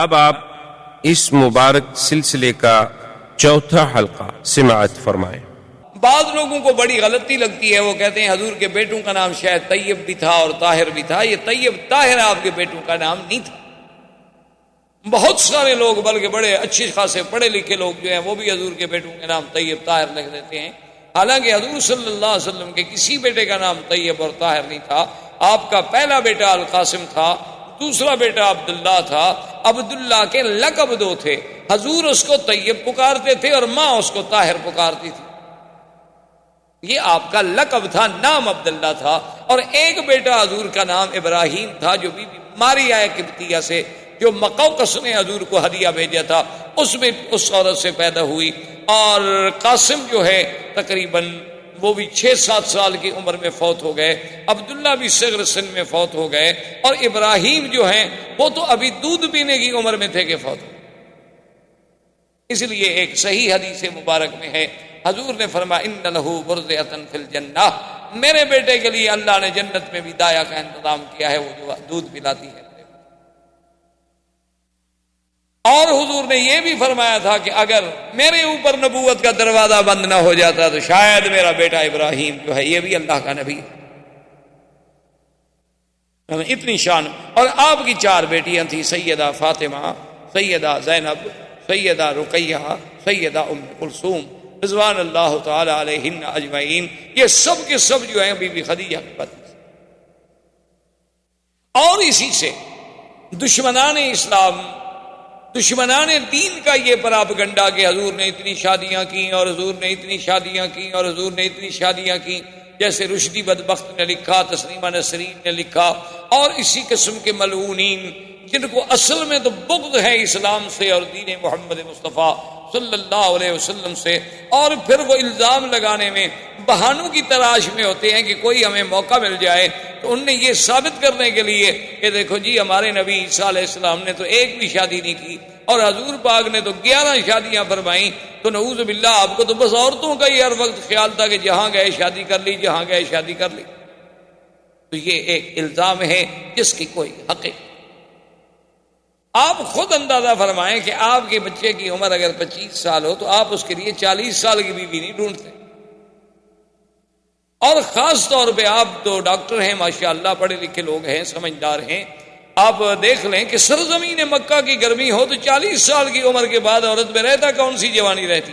اب آپ اس مبارک سلسلے کا چوتھا حلقہ سماعت فرمائیں۔ بعض لوگوں کو بڑی غلطی لگتی ہے، وہ کہتے ہیں حضور کے بیٹوں کا نام شاید طیب بھی تھا اور طاہر بھی تھا۔ یہ طیب طاہر آپ کے بیٹوں کا نام نہیں تھا۔ بہت سارے لوگ بلکہ بڑے اچھے خاصے پڑھے لکھے لوگ جو ہیں وہ بھی حضور کے بیٹوں کے نام طیب طاہر لکھ دیتے ہیں، حالانکہ حضور صلی اللہ علیہ وسلم کے کسی بیٹے کا نام طیب اور طاہر نہیں تھا۔ آپ کا پہلا بیٹا القاسم تھا، دوسرا بیٹا عبداللہ تھا۔ عبداللہ کے لقب دو تھے، حضور اس کو طیب پکارتے تھے اور ماں اس کو طاہر پکارتی تھی۔ یہ آپ کا لقب تھا، نام عبداللہ تھا۔ اور ایک بیٹا حضور کا نام ابراہیم تھا، جو بی بی ماریا قبطیہ سے، جو مقوقس نے حضور کو ہدیہ بھیجا تھا، اس میں اس عورت سے پیدا ہوئی۔ اور قاسم جو ہے تقریباً وہ بھی 6-7 سال کی عمر میں فوت ہو گئے۔ عبداللہ بھی صغر سن میں فوت ہو گئے، اور ابراہیم جو ہیں وہ تو ابھی دودھ پینے کی عمر میں تھے کہ فوت ہو۔ اس لیے ایک صحیح حدیث مبارک میں ہے، حضور نے فرمایا ان لہ برزۃ فی الجنہ، میرے بیٹے کے لیے اللہ نے جنت میں بھی دایا کا انتظام کیا ہے، وہ جو دودھ پلاتی ہے۔ اور حضور نے یہ بھی فرمایا تھا کہ اگر میرے اوپر نبوت کا دروازہ بند نہ ہو جاتا تو شاید میرا بیٹا ابراہیم جو ہے یہ بھی اللہ کا نبی ہے۔ اتنی شان۔ اور آپ کی 4 بیٹیاں تھیں، سیدہ فاطمہ، سیدہ زینب، سیدہ رقیہ، سیدہ ام کلثوم رضوان اللہ تعالی علیہن اجمعین۔ یہ سب کے سب جو ہیں بی بی خدیجہ کی پتنی۔ اور اسی سے دشمنان اسلام، دشمنان دین کا یہ پراپگنڈا کہ حضور نے اتنی شادیاں کی اور حضور نے اتنی شادیاں کی اور حضور نے اتنی شادیاں کی، جیسے رشدی بدبخت نے لکھا، تسلیمہ نسرین نے لکھا، اور اسی قسم کے ملعونین جن کو اصل میں تو بغض ہے اسلام سے اور دین محمد مصطفیٰ صلی اللہ علیہ وسلم سے، اور پھر وہ الزام لگانے میں بہانوں کی تلاش میں ہوتے ہیں کہ کوئی ہمیں موقع مل جائے تو ان نے یہ ثابت کرنے کے لیے کہ دیکھو جی ہمارے نبی عیسیٰ علیہ السلام نے تو ایک بھی شادی نہیں کی اور حضور پاک نے تو 11 شادیاں فرمائیں، تو نعوذ باللہ آپ کو تو بس عورتوں کا ہی ہر وقت خیال تھا کہ جہاں گئے شادی کر لی، جہاں گئے شادی کر لی۔ تو یہ ایک الزام ہے جس کی کوئی حقیقت۔ آپ خود اندازہ فرمائیں کہ آپ کے بچے کی عمر اگر 25 سال ہو تو آپ اس کے لیے 40 سال کی بیوی نہیں ڈھونڈتے۔ اور خاص طور پہ آپ تو ڈاکٹر ہیں ماشاءاللہ، پڑھے لکھے لوگ ہیں، سمجھدار ہیں، آپ دیکھ لیں کہ سرزمین مکہ کی گرمی ہو تو 40 سال کی عمر کے بعد عورت میں رہتا کون سی جوانی رہتی؟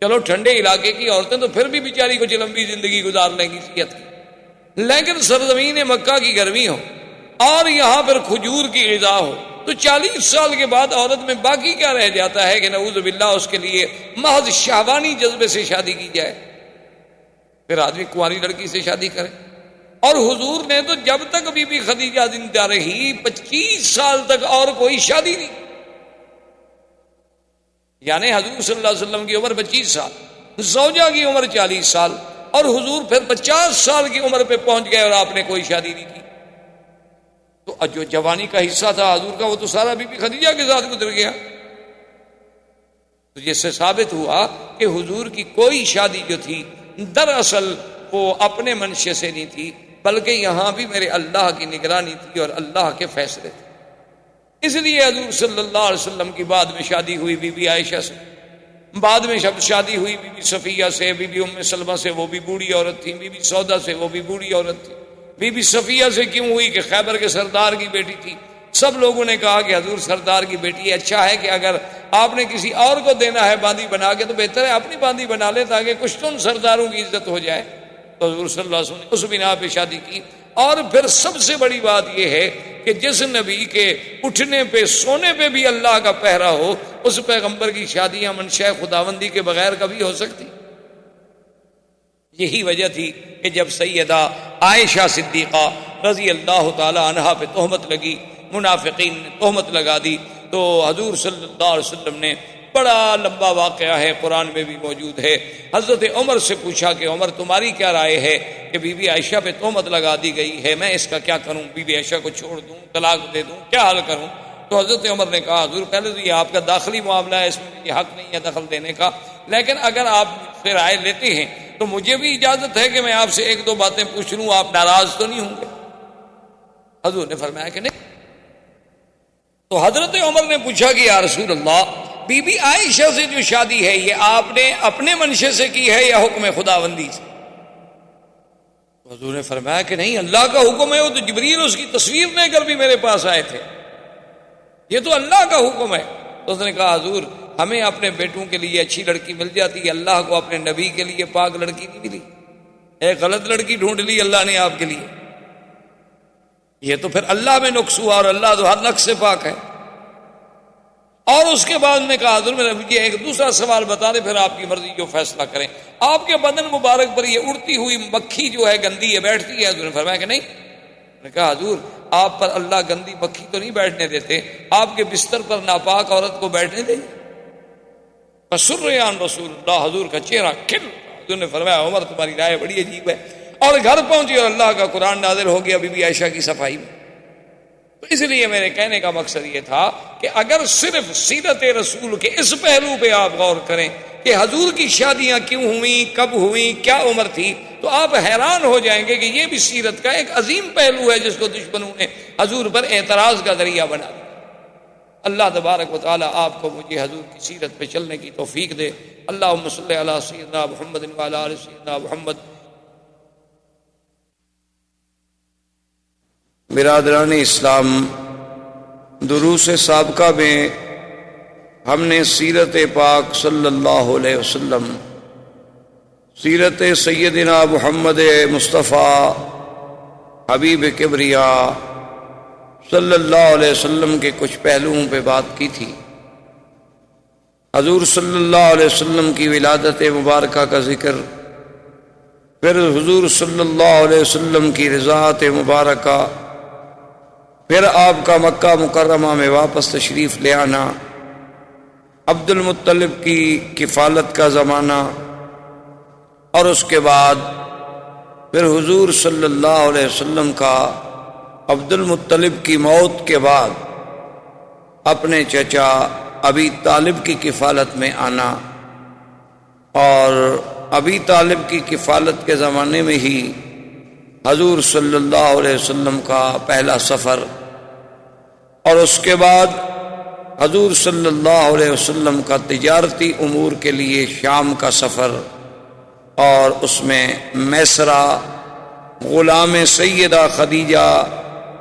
چلو ٹھنڈے علاقے کی عورتیں تو پھر بھی بیچاری کچھ لمبی زندگی گزار لیں گی صحت کی، لیکن سرزمین مکہ کی گرمی ہو اور یہاں پر کھجور کی غذا ہو تو 40 سال کے بعد عورت میں باقی کیا رہ جاتا ہے کہ نعوذ باللہ اس کے لیے محض شہوانی جذبے سے شادی کی جائے، پھر آدمی کنواری لڑکی سے شادی کرے۔ اور حضور نے تو جب تک بی بی خدیجہ زندہ رہی 25 سال تک اور کوئی شادی نہیں، یعنی حضور صلی اللہ علیہ وسلم کی عمر 25 سال، زوجہ کی عمر 40 سال، اور حضور پھر 50 سال کی عمر پہ پہنچ گئے اور آپ نے کوئی شادی نہیں کی۔ تو جو جوانی کا حصہ تھا حضور کا وہ تو سارا بی بی خدیجہ کے ساتھ گزر گیا۔ تو جس سے ثابت ہوا کہ حضور کی کوئی شادی جو تھی دراصل وہ اپنے منشے سے نہیں تھی، بلکہ یہاں بھی میرے اللہ کی نگرانی تھی اور اللہ کے فیصلے تھے۔ اس لیے حضور صلی اللہ علیہ وسلم کی بعد میں شادی ہوئی بی بی عائشہ سے، بعد میں شادی ہوئی بی بی صفیہ سے، بی بی ام سلمہ سے، وہ بھی بوڑھی عورت تھی، بی بی سودا سے، وہ بھی بوڑھی عورت تھی۔ بی بی صفیہ سے کیوں ہوئی کہ خیبر کے سردار کی بیٹی تھی۔ سب لوگوں نے کہا کہ حضور سردار کی بیٹی ہے، اچھا ہے کہ اگر آپ نے کسی اور کو دینا ہے باندی بنا کے تو بہتر ہے اپنی باندی بنا لے تاکہ کچھ تو ان سرداروں کی عزت ہو جائے۔ تو حضور صلی اللہ علیہ وسلم نے اس بنا پہ شادی کی۔ اور پھر سب سے بڑی بات یہ ہے کہ جس نبی کے اٹھنے پہ سونے پہ بھی اللہ کا پہرا ہو، اس پیغمبر کی شادیاں منشاء خداوندی کے بغیر کبھی ہو سکتی؟ یہی وجہ تھی کہ جب سیدہ عائشہ صدیقہ رضی اللہ تعالی عنہا پہ تہمت لگی، منافقین نے تہمت لگا دی، تو حضور صلی اللہ علیہ وسلم نے بڑا لمبا واقعہ ہے، قرآن میں بھی موجود ہے، حضرت عمر سے پوچھا کہ عمر تمہاری کیا رائے ہے کہ بی بی عائشہ پہ تہمت لگا دی گئی ہے، میں اس کا کیا کروں؟ بی بی عائشہ کو چھوڑ دوں، طلاق دے دوں، کیا حل کروں؟ تو حضرت عمر نے کہا حضور پہلے تو یہ آپ کا داخلی معاملہ ہے، اس میں یہ حق نہیں ہے دخل دینے کا، لیکن اگر آپ سے رائے لیتے ہیں تو مجھے بھی اجازت ہے کہ میں آپ سے 1-2 باتیں پوچھ لوں، آپ ناراض تو نہیں ہوں گے؟ حضور نے فرمایا کہ نہیں۔ تو حضرت عمر نے پوچھا کہ یا رسول اللہ، بی بی عائشہ سے جو شادی ہے یہ آپ نے اپنے منشے سے کی ہے یا حکم خداوندی سے؟ حضور نے فرمایا کہ نہیں، اللہ کا حکم ہے، وہ تو جبریل اس کی تصویر لے کر بھی میرے پاس آئے تھے، یہ تو اللہ کا حکم ہے۔ تو اس نے کہا حضور ہمیں اپنے بیٹوں کے لیے اچھی لڑکی مل جاتی ہے، اللہ کو اپنے نبی کے لیے پاک لڑکی نہیں ملی، ایک غلط لڑکی ڈھونڈ لی اللہ نے آپ کے لیے، یہ تو پھر اللہ میں نقص ہوا، اور اللہ تو ہر نقص سے پاک ہے۔ اور اس کے بعد نے کہا حضور میرے مجھے ایک دوسرا سوال بتا دیں، پھر آپ کی مرضی جو فیصلہ کریں، آپ کے بدن مبارک پر یہ اڑتی ہوئی مکھی جو ہے گندی ہے بیٹھتی ہے؟ حضور نے فرمایا کہ نہیں۔ نے کہا حضور آپ پر اللہ گندی مکھی تو نہیں بیٹھنے دیتے، آپ کے بستر پر ناپاک عورت کو بیٹھنے دیں؟ فسریان رسول اللہ، حضور کا چہرہ کھل۔ حضور نے فرمایا عمر تمہاری رائے بڑی عجیب ہے، اور گھر پہنچی اور اللہ کا قرآن نازل ہو گیا بی بی عائشہ کی صفائی میں۔ تو اس لیے میرے کہنے کا مقصد یہ تھا کہ اگر صرف سیرت رسول کے اس پہلو پہ آپ غور کریں کہ حضور کی شادیاں کیوں ہوئیں، کب ہوئیں، کیا عمر تھی، تو آپ حیران ہو جائیں گے کہ یہ بھی سیرت کا ایک عظیم پہلو ہے جس کو دشمنوں نے حضور پر اعتراض کا ذریعہ بنا دیا۔ اللہ تبارک و تعالی آپ کو مجھے حضور کی سیرت پہ چلنے کی توفیق دے۔ اللہم صلی علی سیدنا محمد وعلی آل سیدنا محمد۔ برادران اسلام، دروس سابقہ میں ہم نے سیرت پاک صلی اللہ علیہ وسلم، سیرت سیدنا محمد مصطفیٰ حبیب کبریا صلی اللہ علیہ وسلم کے کچھ پہلوؤں پہ بات کی تھی۔ حضور صلی اللہ علیہ وسلم کی ولادت مبارکہ کا ذکر، پھر حضور صلی اللہ علیہ وسلم کی رضاعت مبارکہ، پھر آپ کا مکہ مکرمہ میں واپس تشریف لے آنا، عبد المطلب کی کفالت کا زمانہ، اور اس کے بعد پھر حضور صلی اللہ علیہ وسلم کا عبد المطلب کی موت کے بعد اپنے چچا ابی طالب کی کفالت میں آنا، اور ابی طالب کی کفالت کے زمانے میں ہی حضور صلی اللہ علیہ وسلم کا پہلا سفر، اور اس کے بعد حضور صلی اللہ علیہ وسلم کا تجارتی امور کے لیے شام کا سفر، اور اس میں میسرہ غلام سیدہ خدیجہ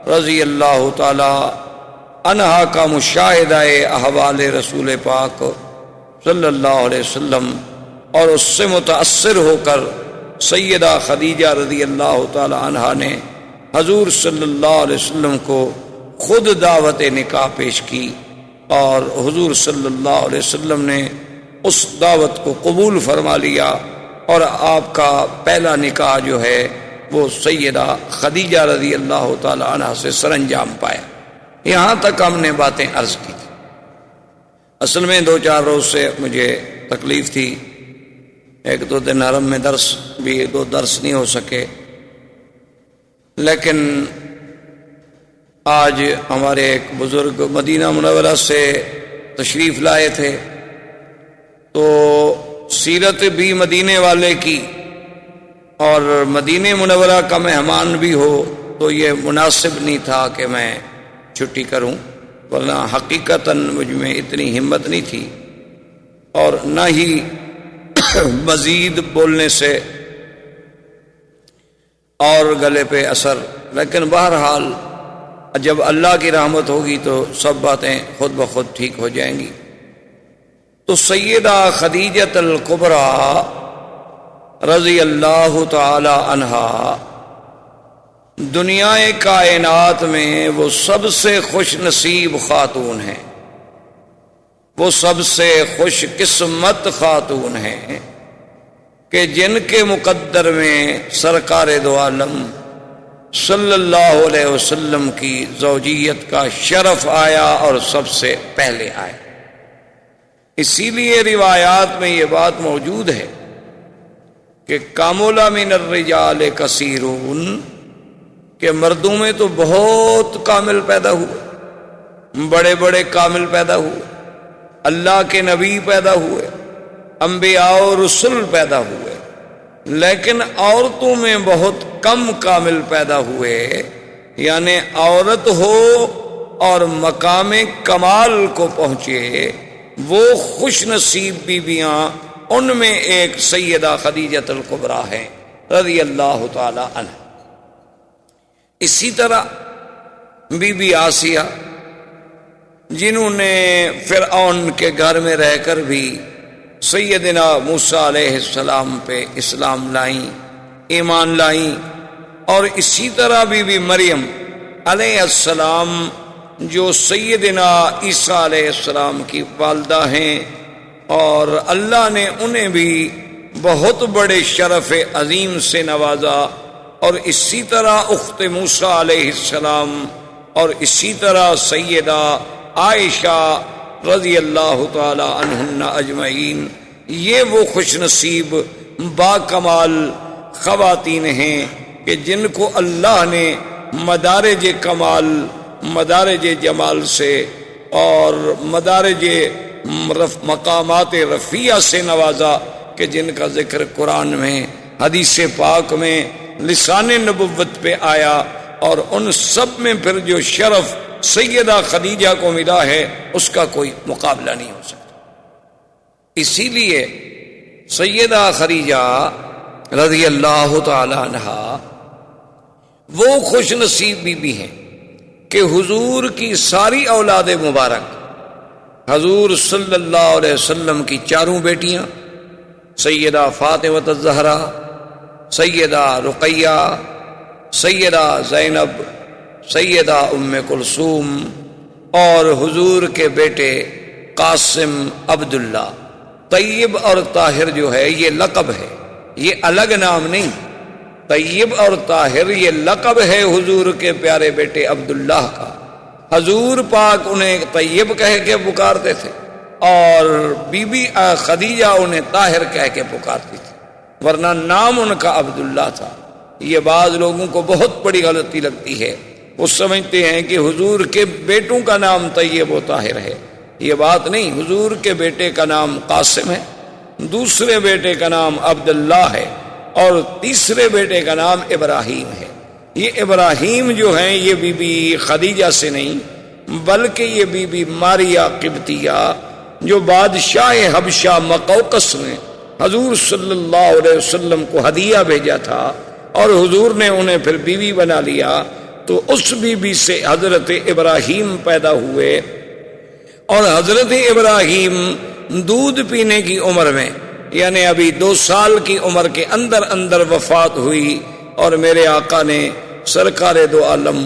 رضی اللہ تعالی عنہا کا مشاہدہ احوال رسول پاک صلی اللہ علیہ وسلم، اور اس سے متاثر ہو کر سیدہ خدیجہ رضی اللہ تعالی عنہا نے حضور صلی اللہ علیہ وسلم کو خود دعوت نکاح پیش کی، اور حضور صلی اللہ علیہ وسلم نے اس دعوت کو قبول فرما لیا، اور آپ کا پہلا نکاح جو ہے وہ سیدہ خدیجہ رضی اللہ تعالی عنہ سے سر انجام پایا۔ یہاں تک ہم نے باتیں عرض کی تھی۔ اصل میں 2-4 روز سے مجھے تکلیف تھی، 1-2 دن حرم میں درس بھی 2 درس نہیں ہو سکے، لیکن آج ہمارے ایک بزرگ مدینہ منورہ سے تشریف لائے تھے، تو سیرت بھی مدینے والے کی اور مدینہ منورہ کا مہمان بھی ہو، تو یہ مناسب نہیں تھا کہ میں چھٹی کروں، ورنہ حقیقتاً مجھ میں اتنی ہمت نہیں تھی، اور نہ ہی مزید بولنے سے اور گلے پہ اثر، لیکن بہرحال جب اللہ کی رحمت ہوگی تو سب باتیں خود بخود ٹھیک ہو جائیں گی۔ تو سیدہ خدیجہ الکبریٰ رضی اللہ تعالی عنہا دنیا کائنات میں وہ سب سے خوش نصیب خاتون ہیں، وہ سب سے خوش قسمت خاتون ہیں کہ جن کے مقدر میں سرکار دو عالم صلی اللہ علیہ وسلم کی زوجیت کا شرف آیا اور سب سے پہلے آیا۔ اسی لیے روایات میں یہ بات موجود ہے کہ کامل من الرجال کثیرون، کہ مردوں میں تو بہت کامل پیدا ہوئے، بڑے بڑے کامل پیدا ہوئے، اللہ کے نبی پیدا ہوئے، انبیاء و رسل پیدا ہوئے، لیکن عورتوں میں بہت کم کامل پیدا ہوئے، یعنی عورت ہو اور مقام کمال کو پہنچے وہ خوش نصیب بیویاں، ان میں ایک سیدہ خدیجہ الکبریٰ ہے رضی اللہ تعالی عنہ۔ اسی طرح بی بی آسیہ، جنہوں نے فرعون کے گھر میں رہ کر بھی سیدنا موسیٰ علیہ السلام پہ اسلام لائیں، ایمان لائیں، اور اسی طرح بی بی مریم علیہ السلام جو سیدنا عیسیٰ علیہ السلام کی والدہ ہیں، اور اللہ نے انہیں بھی بہت بڑے شرف عظیم سے نوازا، اور اسی طرح اخت موسیٰ علیہ السلام، اور اسی طرح سیدہ عائشہ رضی اللہ تعالی عنہن اجمعین، یہ وہ خوش نصیب با کمال خواتین ہیں کہ جن کو اللہ نے مدارج کمال، مدارج جمال سے اور مدارج مقامات رفیع سے نوازا، کہ جن کا ذکر قرآن میں، حدیث پاک میں، لسان نبوت پہ آیا، اور ان سب میں پھر جو شرف سیدہ خدیجہ کو ملا ہے اس کا کوئی مقابلہ نہیں ہو سکتا۔ اسی لیے سیدہ خدیجہ رضی اللہ تعالی عنہا وہ خوش نصیب بیوی ہیں کہ حضور کی ساری اولاد مبارک، حضور صلی اللہ علیہ وسلم کی چاروں بیٹیاں، سیدہ فاطمہ الزہرا، سیدہ رقیہ، سیدہ زینب، سیدہ ام کلثوم، اور حضور کے بیٹے قاسم، عبداللہ۔ طیب اور طاہر جو ہے یہ لقب ہے، یہ الگ نام نہیں۔ طیب اور طاہر یہ لقب ہے حضور کے پیارے بیٹے عبداللہ کا۔ حضور پاک انہیں طیب کہہ کے پکارتے تھے، اور بی بی خدیجہ انہیں طاہر کہہ کے پکارتی تھی، ورنہ نام ان کا عبداللہ تھا۔ یہ بعض لوگوں کو بہت بڑی غلطی لگتی ہے، وہ سمجھتے ہیں کہ حضور کے بیٹوں کا نام طیب و طاہر ہے۔ یہ بات نہیں، حضور کے بیٹے کا نام قاسم ہے، دوسرے بیٹے کا نام عبداللہ ہے، اور تیسرے بیٹے کا نام ابراہیم ہے۔ یہ ابراہیم جو ہیں یہ بی بی خدیجہ سے نہیں، بلکہ یہ بی بی ماریہ قبطیہ جو بادشاہ حبشہ مقوقس نے حضور صلی اللہ علیہ وسلم کو ہدیہ بھیجا تھا، اور حضور نے انہیں پھر بیوی بنا لیا، تو اس بیوی سے حضرت ابراہیم پیدا ہوئے، اور حضرت ابراہیم دودھ پینے کی عمر میں، یعنی ابھی 2 سال کی عمر کے اندر اندر وفات ہوئی، اور میرے آقا نے سرکار دو عالم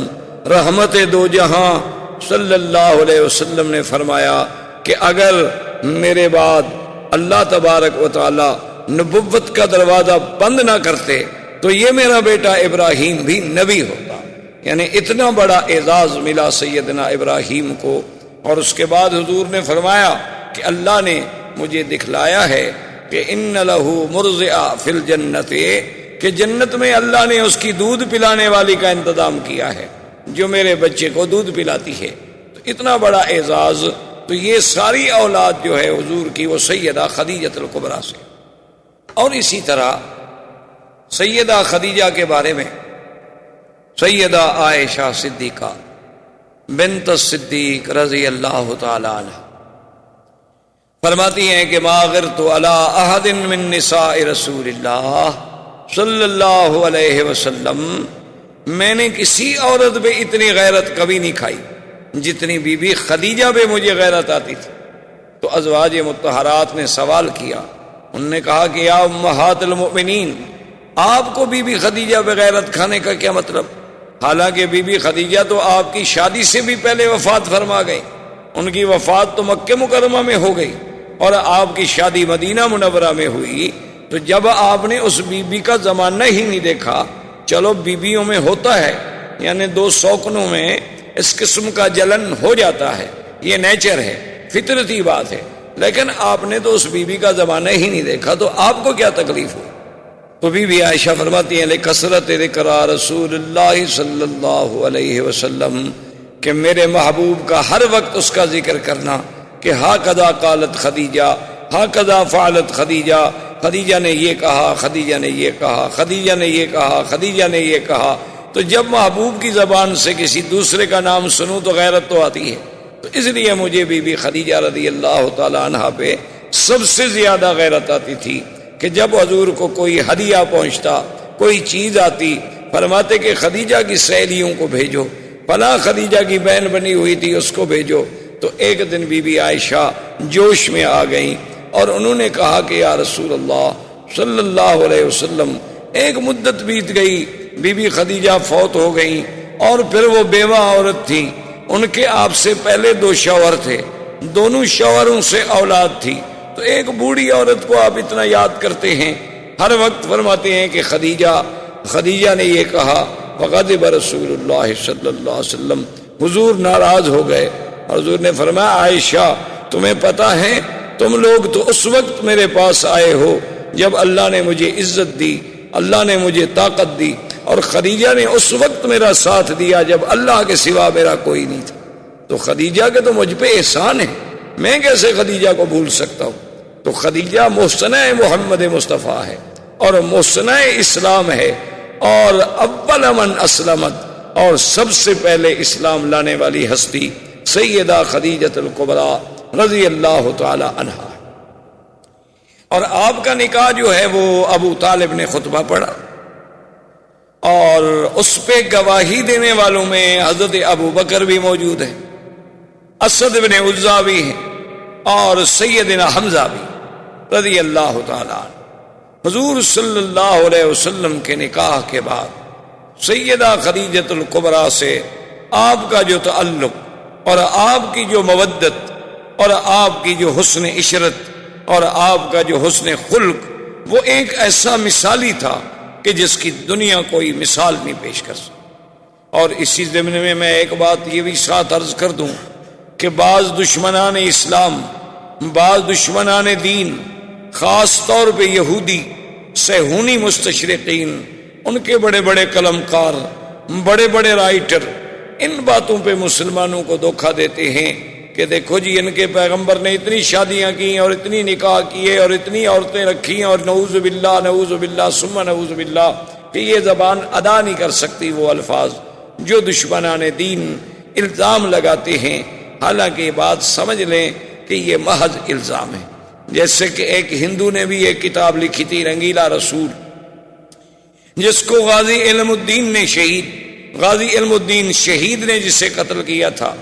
رحمت دو جہاں صلی اللہ علیہ وسلم نے فرمایا کہ اگر میرے بعد اللہ تبارک و تعالی نبوت کا دروازہ بند نہ کرتے تو یہ میرا بیٹا ابراہیم بھی نبی ہوتا۔ یعنی اتنا بڑا اعزاز ملا سیدنا ابراہیم کو۔ اور اس کے بعد حضور نے فرمایا کہ اللہ نے مجھے دکھلایا ہے کہ ان لہو مرضعہ فی الجنت، کہ جنت میں اللہ نے اس کی دودھ پلانے والی کا انتظام کیا ہے جو میرے بچے کو دودھ پلاتی ہے۔ تو اتنا بڑا اعزاز، تو یہ ساری اولاد جو ہے حضور کی وہ سیدہ خدیجہ الکبریٰ سے۔ اور اسی طرح سیدہ خدیجہ کے بارے میں سیدہ عائشہ صدیقہ بنت الصدیق رضی اللہ تعالی عنہ فرماتی ہیں کہ ما غرت علی احد من نساء رسول اللہ صلی اللہ علیہ وسلم، میں نے کسی عورت پہ اتنی غیرت کبھی نہیں کھائی جتنی بی بی خدیجہ پہ مجھے غیرت آتی تھی۔ تو ازواج مطہرات نے سوال کیا، انہوں نے کہا کہ یا امہات المؤمنین، آپ کو بی بی خدیجہ پہ غیرت کھانے کا کیا مطلب؟ حالانکہ بی بی خدیجہ تو آپ کی شادی سے بھی پہلے وفات فرما گئی، ان کی وفات تو مکہ مکرمہ میں ہو گئی اور آپ کی شادی مدینہ منورہ میں ہوئی۔ تو جب آپ نے اس بی بی کا زمانہ ہی نہیں دیکھا، چلو بیویوں میں ہوتا ہے، یعنی 2 شوقنوں میں اس قسم کا جلن ہو جاتا ہے، یہ نیچر ہے، فطرتی بات ہے، لیکن آپ نے تو اس بی بی کا زمانہ ہی نہیں دیکھا، تو آپ کو کیا تکلیف ہو؟ تو بی بی عائشہ فرماتی ہیں لکثرت ذکر رسول اللہ صلی اللہ علیہ وسلم، کہ میرے محبوب کا ہر وقت اس کا ذکر کرنا کہ ہاکذا قالت خدیجہ، ہاکذا فعلت خدیجہ، خدیجہ نے یہ کہا، خدیجہ نے یہ کہا، خدیجہ نے یہ کہا، خدیجہ نے یہ کہا۔ تو جب محبوب کی زبان سے کسی دوسرے کا نام سنوں تو غیرت تو آتی ہے. تو اس لیے مجھے بی بی خدیجہ رضی اللہ تعالی عنہا پہ سب سے زیادہ غیرت آتی تھی کہ جب حضور کو کوئی ہدیہ پہنچتا، کوئی چیز آتی، فرماتے کہ خدیجہ کی سہیلیوں کو بھیجو، فلاں خدیجہ کی بہن بنی ہوئی تھی اس کو بھیجو. تو ایک دن بی بی عائشہ جوش میں آ گئیں اور انہوں نے کہا کہ یا رسول اللہ صلی اللہ علیہ وسلم، ایک مدت بیت گئی، بی بی خدیجہ فوت ہو گئیں اور پھر وہ بیوہ عورت تھیں، ان کے آپ سے پہلے 2 شوہر تھے، دونوں شوہروں سے اولاد تھی، تو ایک بوڑھی عورت کو آپ اتنا یاد کرتے ہیں ہر وقت. فرماتے ہیں کہ خدیجہ نے یہ کہا، وغضب رسول اللہ صلی اللہ علیہ وسلم، حضور ناراض ہو گئے. حضور نے فرمایا عائشہ تمہیں پتا ہے تم لوگ تو اس وقت میرے پاس آئے ہو جب اللہ نے مجھے عزت دی، اللہ نے مجھے طاقت دی، اور خدیجہ نے اس وقت میرا ساتھ دیا جب اللہ کے سوا میرا کوئی نہیں تھا. تو خدیجہ کے تو مجھ پہ احسان ہے، میں کیسے خدیجہ کو بھول سکتا ہوں. تو خدیجہ محسنہ محمد مصطفیٰ ہے اور محسنہ اسلام ہے، اور اول من اسلمت، اور سب سے پہلے اسلام لانے والی ہستی سیدہ خدیجہ الکبریٰ رضی اللہ تعالی عنہا. اور آپ کا نکاح جو ہے وہ ابو طالب نے خطبہ پڑھا، اور اس پہ گواہی دینے والوں میں حضرت ابو بکر بھی موجود ہیں، اسد بن عزا بھی ہیں، اور سیدنا حمزہ بھی رضی اللہ تعالی عنہ. حضور صلی اللہ علیہ وسلم کے نکاح کے بعد سیدہ خدیجہ الکبریٰ سے آپ کا جو تعلق اور آپ کی جو مودت اور آپ کی جو حسن عشرت اور آپ کا جو حسن خلق، وہ ایک ایسا مثالی تھا کہ جس کی دنیا کوئی مثال نہیں پیش کر سکتی. اور اسی ضمن میں ایک بات یہ بھی ساتھ عرض کر دوں کہ بعض دشمنان اسلام، بعض دشمنان دین، خاص طور پہ یہودی صہیونی مستشرقین، ان کے بڑے بڑے قلمکار، بڑے بڑے رائٹر ان باتوں پہ مسلمانوں کو دھوکہ دیتے ہیں کہ دیکھو جی ان کے پیغمبر نے اتنی شادیاں کی اور اتنی نکاح کیے اور اتنی عورتیں رکھی، اور نعوذ باللہ ثم نعوذ باللہ، کہ یہ زبان ادا نہیں کر سکتی وہ الفاظ جو دشمنان دین الزام لگاتے ہیں. حالانکہ یہ بات سمجھ لیں کہ یہ محض الزام ہے. جیسے کہ ایک ہندو نے بھی ایک کتاب لکھی تھی رنگیلا رسول، جس کو غازی علم الدین شہید نے جسے قتل کیا تھا،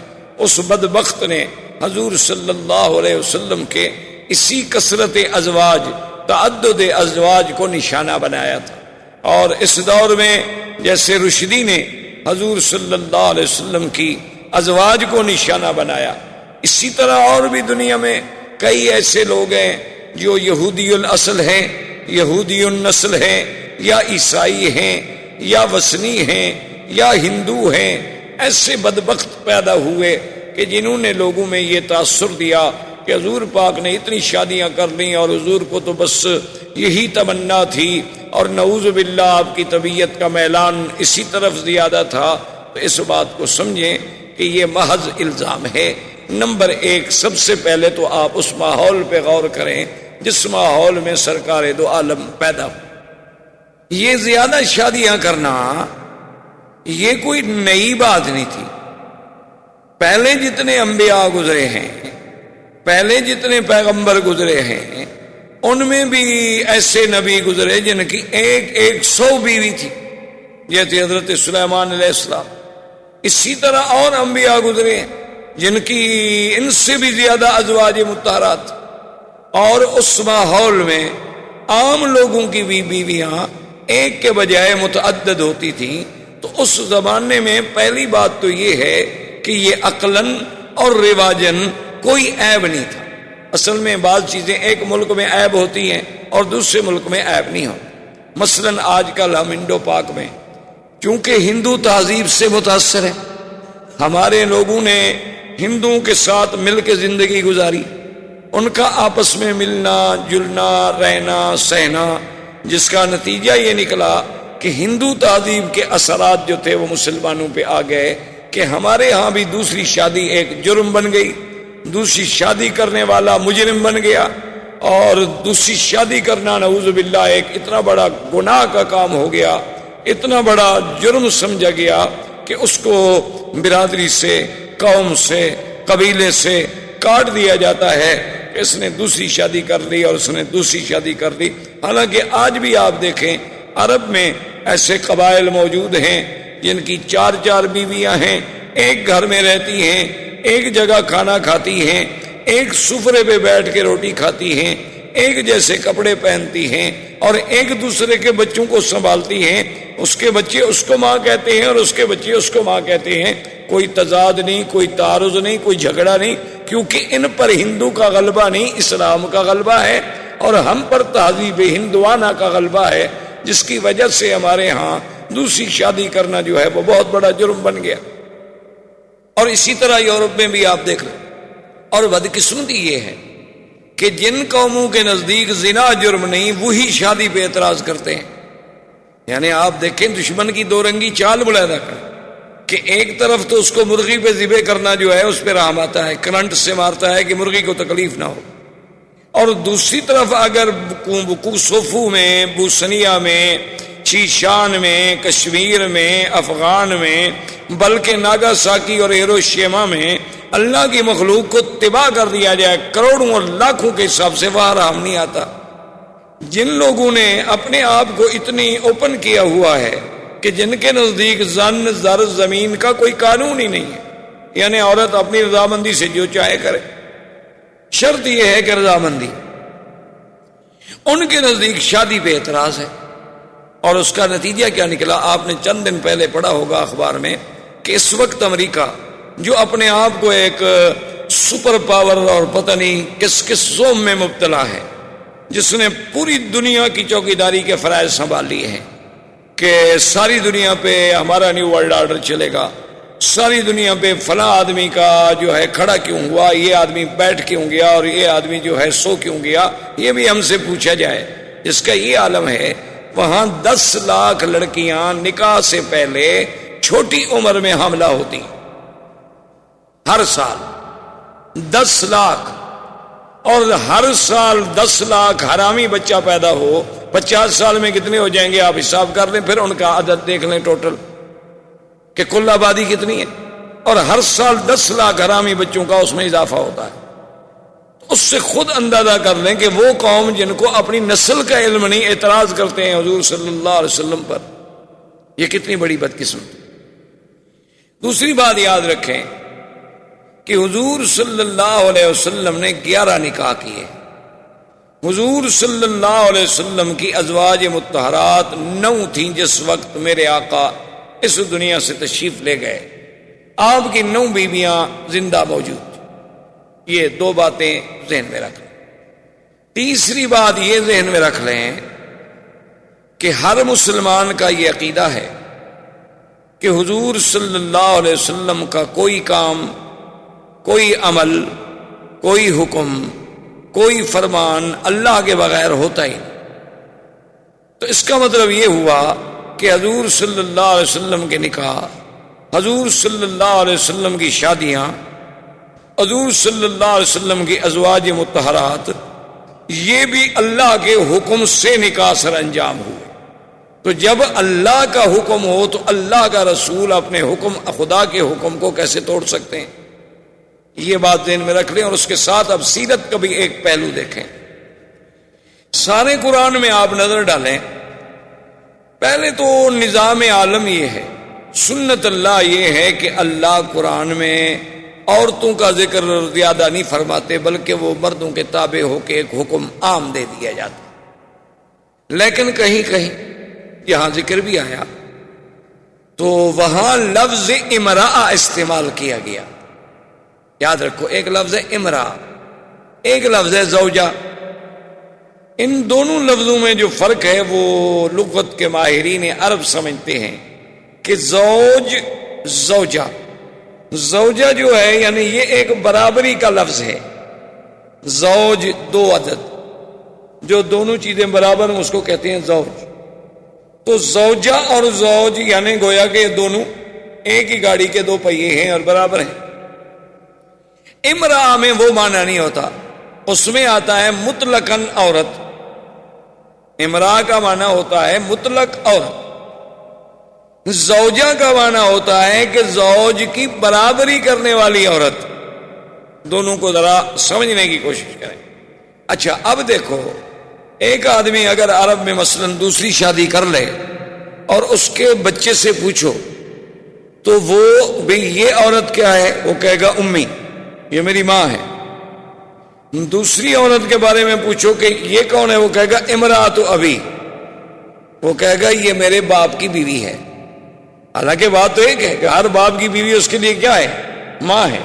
اس بدبخت نے حضور صلی اللہ علیہ وسلم کے اسی کثرت ازواج، تعدد ازواج کو نشانہ بنایا تھا. اور اس دور میں جیسے رشدی نے حضور صلی اللہ علیہ وسلم کی ازواج کو نشانہ بنایا، اسی طرح اور بھی دنیا میں کئی ایسے لوگ ہیں جو یہودی الاصل ہیں، یہودی النسل ہیں، یا عیسائی ہیں، یا وثنی ہیں، یا ہندو ہیں. ایسے بدبخت پیدا ہوئے کہ جنہوں نے لوگوں میں یہ تاثر دیا کہ حضور پاک نے اتنی شادیاں کر لیں اور حضور کو تو بس یہی تمنا تھی، اور نعوذ باللہ آپ کی طبیعت کا میلان اسی طرف زیادہ تھا. تو اس بات کو سمجھیں کہ یہ محض الزام ہے. نمبر 1، سب سے پہلے تو آپ اس ماحول پہ غور کریں جس ماحول میں سرکار دو عالم پیدا ہو. یہ زیادہ شادیاں کرنا یہ کوئی نئی بات نہیں تھی. پہلے جتنے انبیاء گزرے ہیں، پہلے جتنے پیغمبر گزرے ہیں، ان میں بھی ایسے نبی گزرے جن کی 100 بیوی تھی، جیسے حضرت سلیمان علیہ السلام. اسی طرح اور انبیاء گزرے ہیں جن کی ان سے بھی زیادہ ازواج مطہرات. اور اس ماحول میں عام لوگوں کی بھی بیویاں ایک کے بجائے متعدد ہوتی تھیں. تو اس زمانے میں پہلی بات تو یہ ہے کہ یہ عقلاً اور رواجاً کوئی عیب نہیں تھا. اصل میں بعض چیزیں ایک ملک میں عیب ہوتی ہیں اور دوسرے ملک میں عیب نہیں ہوتی. مثلاً آج کل ہم انڈو پاک میں چونکہ ہندو تہذیب سے متاثر ہیں، ہمارے لوگوں نے ہندوؤں کے ساتھ مل کے زندگی گزاری، ان کا آپس میں ملنا جلنا رہنا سہنا، جس کا نتیجہ یہ نکلا کہ ہندو تہذیب کے اثرات جو تھے وہ مسلمانوں پہ آ گئے کہ ہمارے ہاں بھی دوسری شادی ایک جرم بن گئی، دوسری شادی کرنے والا مجرم بن گیا، اور دوسری شادی کرنا نعوذ باللہ ایک اتنا بڑا گناہ کا کام ہو گیا. اتنا بڑا جرم سمجھا گیا کہ اس کو برادری سے، قوم سے، قبیلے سے کاٹ دیا جاتا ہے کہ اس نے دوسری شادی کر لی اور اس نے دوسری شادی کر لی۔ حالانکہ آج بھی آپ دیکھیں عرب میں ایسے قبائل موجود ہیں جن کی 4 بیویاں ہیں، ایک گھر میں رہتی ہیں، ایک جگہ کھانا کھاتی ہیں، ایک سفرے پہ بیٹھ کے روٹی کھاتی ہیں، ایک جیسے کپڑے پہنتی ہیں اور ایک دوسرے کے بچوں کو سنبھالتی ہیں۔ اس کے بچے اس کو ماں کہتے ہیں اور اس کے بچے اس کو ماں کہتے ہیں۔ کوئی تضاد نہیں، کوئی تعارض نہیں، کوئی جھگڑا نہیں، کیونکہ ان پر ہندو کا غلبہ نہیں، اسلام کا غلبہ ہے، اور ہم پر تہذیب ہندوانہ کا غلبہ ہے، جس کی وجہ سے ہمارے ہاں دوسری شادی کرنا جو ہے وہ بہت بڑا جرم بن گیا۔ اور اسی طرح یورپ میں بھی آپ دیکھ لیں۔ اور بدقسمتی یہ ہے کہ جن قوموں کے نزدیک زنا جرم نہیں، وہی شادی پہ اعتراض کرتے ہیں۔ یعنی آپ دیکھیں دشمن کی دو رنگی چال ملاحظہ کریں کہ ایک طرف تو اس کو مرغی پہ ذبح کرنا جو ہے اس پہ رحم آتا ہے، کرنٹ سے مارتا ہے کہ مرغی کو تکلیف نہ ہو، اور دوسری طرف اگر کوسوفو میں، بوسنیا میں، چیشان میں، کشمیر میں، افغان میں، بلکہ ناگاساکی اور ہیروشیما میں اللہ کی مخلوق کو تباہ کر دیا جائے کروڑوں اور لاکھوں کے حساب سے، وہاں رحم نہیں آتا۔ جن لوگوں نے اپنے آپ کو اتنی اوپن کیا ہوا ہے کہ جن کے نزدیک زن، زر، زمین کا کوئی قانون ہی نہیں ہے، یعنی عورت اپنی رضامندی سے جو چاہے کرے، شرط یہ ہے کہ رضامندی، ان کے نزدیک شادی پہ اعتراض ہے۔ اور اس کا نتیجہ کیا نکلا؟ آپ نے چند دن پہلے پڑھا ہوگا اخبار میں کہ اس وقت امریکہ جو اپنے آپ کو ایک سپر پاور اور پتہ نہیں کس کس زوم میں مبتلا ہے، جس نے پوری دنیا کی چوکیداری کے فرائض سنبھال لیے ہیں کہ ساری دنیا پہ ہمارا نیو ورلڈ آرڈر چلے گا، ساری دنیا پہ فلاں آدمی کا جو ہے کھڑا کیوں ہوا، یہ آدمی بیٹھ کیوں گیا، اور یہ آدمی جو ہے سو کیوں گیا، یہ بھی ہم سے پوچھا جائے۔ جس کا یہ عالم ہے، وہاں 10 لاکھ لڑکیاں نکاح سے پہلے چھوٹی عمر میں حاملہ ہوتی، ہر سال 10 لاکھ، اور ہر سال 10 لاکھ حرامی بچہ پیدا ہو، 50 سال میں کتنے ہو جائیں گے آپ حساب کر لیں، پھر ان کا عدد دیکھ لیں ٹوٹل کہ کل آبادی کتنی ہے، اور ہر سال 10 لاکھ حرامی بچوں کا اس میں اضافہ ہوتا ہے۔ اس سے خود اندازہ کر لیں کہ وہ قوم جن کو اپنی نسل کا علم نہیں، اعتراض کرتے ہیں حضور صلی اللہ علیہ وسلم پر، یہ کتنی بڑی بدقسمت۔ دوسری بات یاد رکھیں کہ حضور صلی اللہ علیہ وسلم نے 11 نکاح کیے۔ حضور صلی اللہ علیہ وسلم کی ازواج مطہرات 9 تھیں جس وقت میرے آقا اس دنیا سے تشریف لے گئے۔ آپ کی 9 بیویاں زندہ موجود۔ یہ 2 باتیں ذہن میں رکھ لیں۔ تیسری بات یہ ذہن میں رکھ لیں کہ ہر مسلمان کا یہ عقیدہ ہے کہ حضور صلی اللہ علیہ وسلم کا کوئی کام، کوئی عمل، کوئی حکم، کوئی فرمان اللہ کے بغیر ہوتا ہی نہیں۔ تو اس کا مطلب یہ ہوا کہ حضور صلی اللہ علیہ وسلم کے نکاح، حضور صلی اللہ علیہ وسلم کی شادیاں، حضور صلی اللہ علیہ وسلم کی ازواج مطہرات، یہ بھی اللہ کے حکم سے نکاح سر انجام ہوئے۔ تو جب اللہ کا حکم ہو تو اللہ کا رسول اپنے حکم، خدا کے حکم کو کیسے توڑ سکتے ہیں؟ یہ بات ذہن میں رکھ لیں۔ اور اس کے ساتھ اب سیرت کا بھی ایک پہلو دیکھیں۔ سارے قرآن میں آپ نظر ڈالیں، پہلے تو نظام عالم یہ ہے، سنت اللہ یہ ہے کہ اللہ قرآن میں عورتوں کا ذکر زیادہ نہیں فرماتے، بلکہ وہ مردوں کے تابع ہو کے ایک حکم عام دے دیا جاتا۔ لیکن کہیں کہیں یہاں ذکر بھی آیا تو وہاں لفظ امرأہ استعمال کیا گیا۔ یاد رکھو، ایک لفظ ہے امرأہ، ایک لفظ ہے زوجہ۔ ان دونوں لفظوں میں جو فرق ہے وہ لغت کے ماہرین عرب سمجھتے ہیں کہ زوج، زوجہ، زوجہ جو ہے یعنی یہ ایک برابری کا لفظ ہے۔ زوج 2 عدد، جو دونوں چیزیں برابر ہیں اس کو کہتے ہیں زوج۔ تو زوجہ اور زوج یعنی گویا کہ یہ دونوں ایک ہی گاڑی کے 2 پہیے ہیں اور برابر ہیں۔ امرأہ میں وہ معنی نہیں ہوتا، اس میں آتا ہے مطلقاً عورت۔ امرأہ کا معنی ہوتا ہے مطلق عورت، زوجہ کا معنی ہوتا ہے کہ زوج کی برابری کرنے والی عورت. دونوں کو ذرا سمجھنے کی کوشش کریں. اچھا اب دیکھو، ایک آدمی اگر عرب میں مثلا دوسری شادی کر لے اور اس کے بچے سے پوچھو تو وہ بھی یہ عورت کیا ہے، وہ کہے گا امی، یہ میری ماں ہے. دوسری عورت کے بارے میں پوچھو کہ یہ کون ہے، وہ کہے گا امرأۃ ابی، وہ کہے گا یہ میرے باپ کی بیوی ہے. حالانکہ بات تو ایک ہے کہ ہر باپ کی بیوی اس کے لیے کیا ہے، ماں ہے،